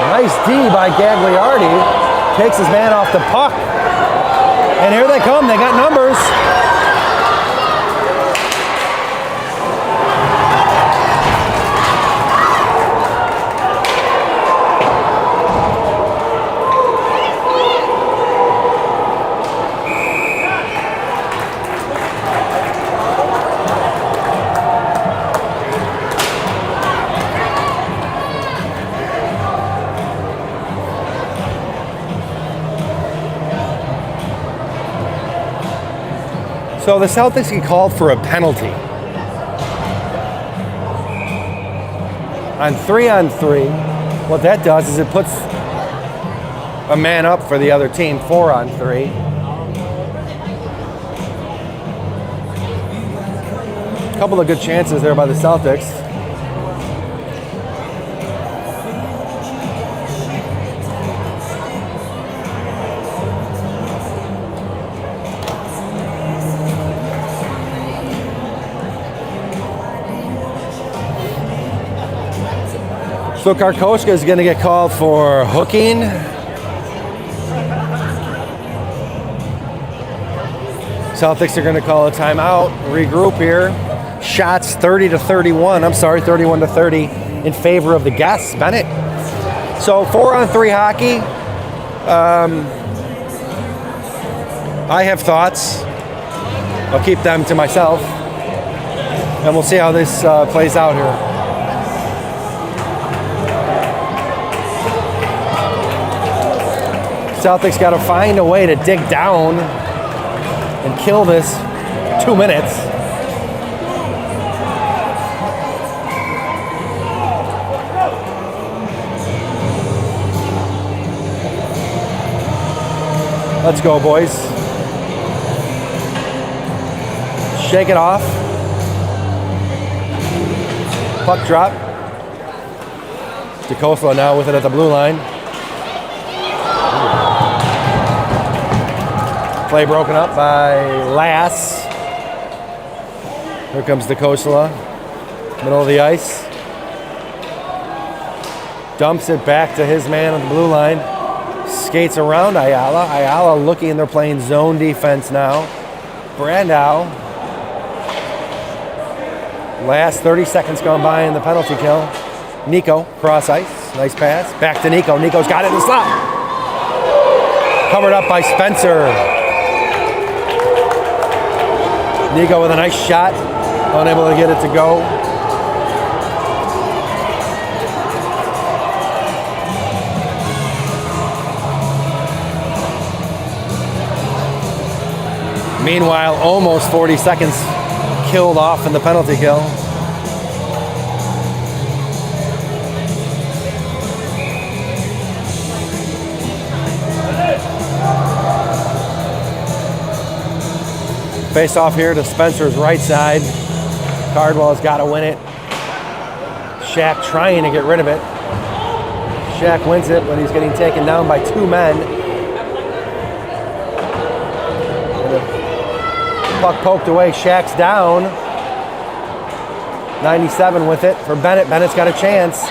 Nice D by Gagliardi. Takes his man off the puck. And here they come. They got numbers. So the Celtics get called for a penalty. On 3-on-3, what that does is it puts a man up for the other team, 4-on-3. A couple of good chances there by the Celtics. So Karkoska is going to get called for hooking. Celtics are going to call a timeout, regroup here. Shots 30-31. I'm sorry, 31-30 in favor of the guests, Benet. So 4-on-3 hockey. I have thoughts. I'll keep them to myself. And we'll see how this plays out here. Celtics got to find a way to dig down and kill this 2 minutes. Let's go, boys. Shake it off. Puck drop. DeCosta now with it at the blue line. Play broken up by Lass. Here comes DeCosta. Middle of the ice. Dumps it back to his man on the blue line. Skates around Ayala. Ayala looking, they're playing zone defense now. Brandow. Last 30 seconds gone by in the penalty kill. Nico, cross ice. Nice pass. Back to Nico. Nico's got it in the slot. Covered up by Spencer. Nico with a nice shot, unable to get it to go. Meanwhile, almost 40 seconds killed off in the penalty kill. Face off here to Spencer's right side. Cardwell's got to win it. Shaq trying to get rid of it. Shaq wins it, but he's getting taken down by 2 men. Puck poked away. Shaq's down. 97 with it for Benet. Bennett's got a chance.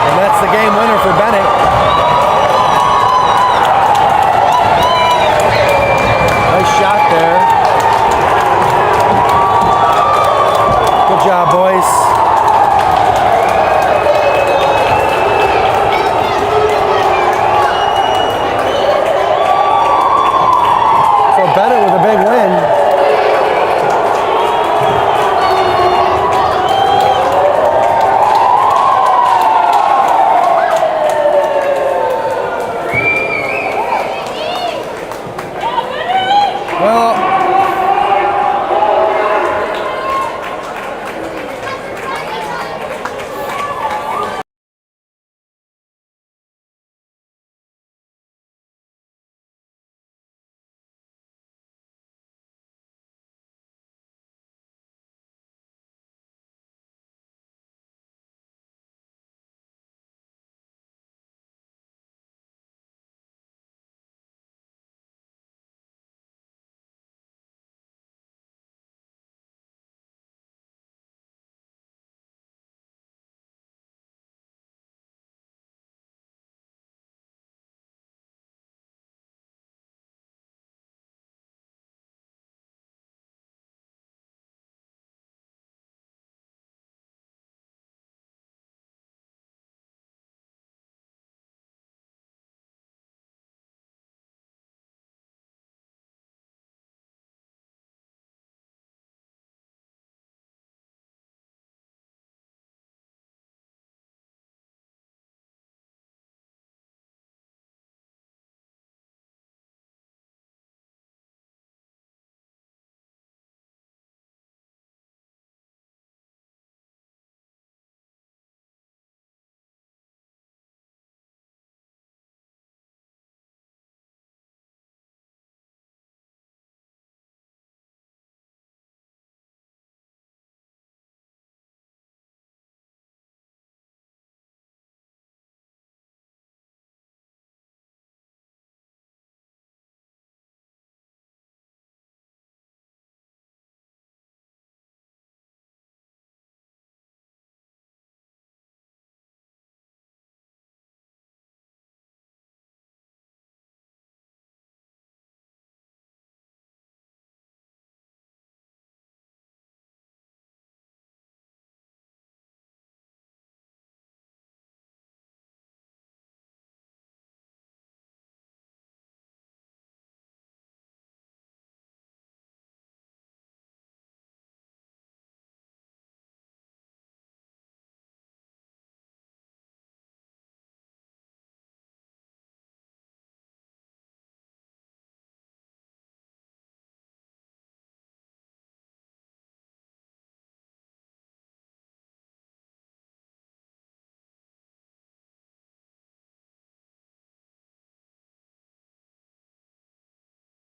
And that's the game winner for Benet.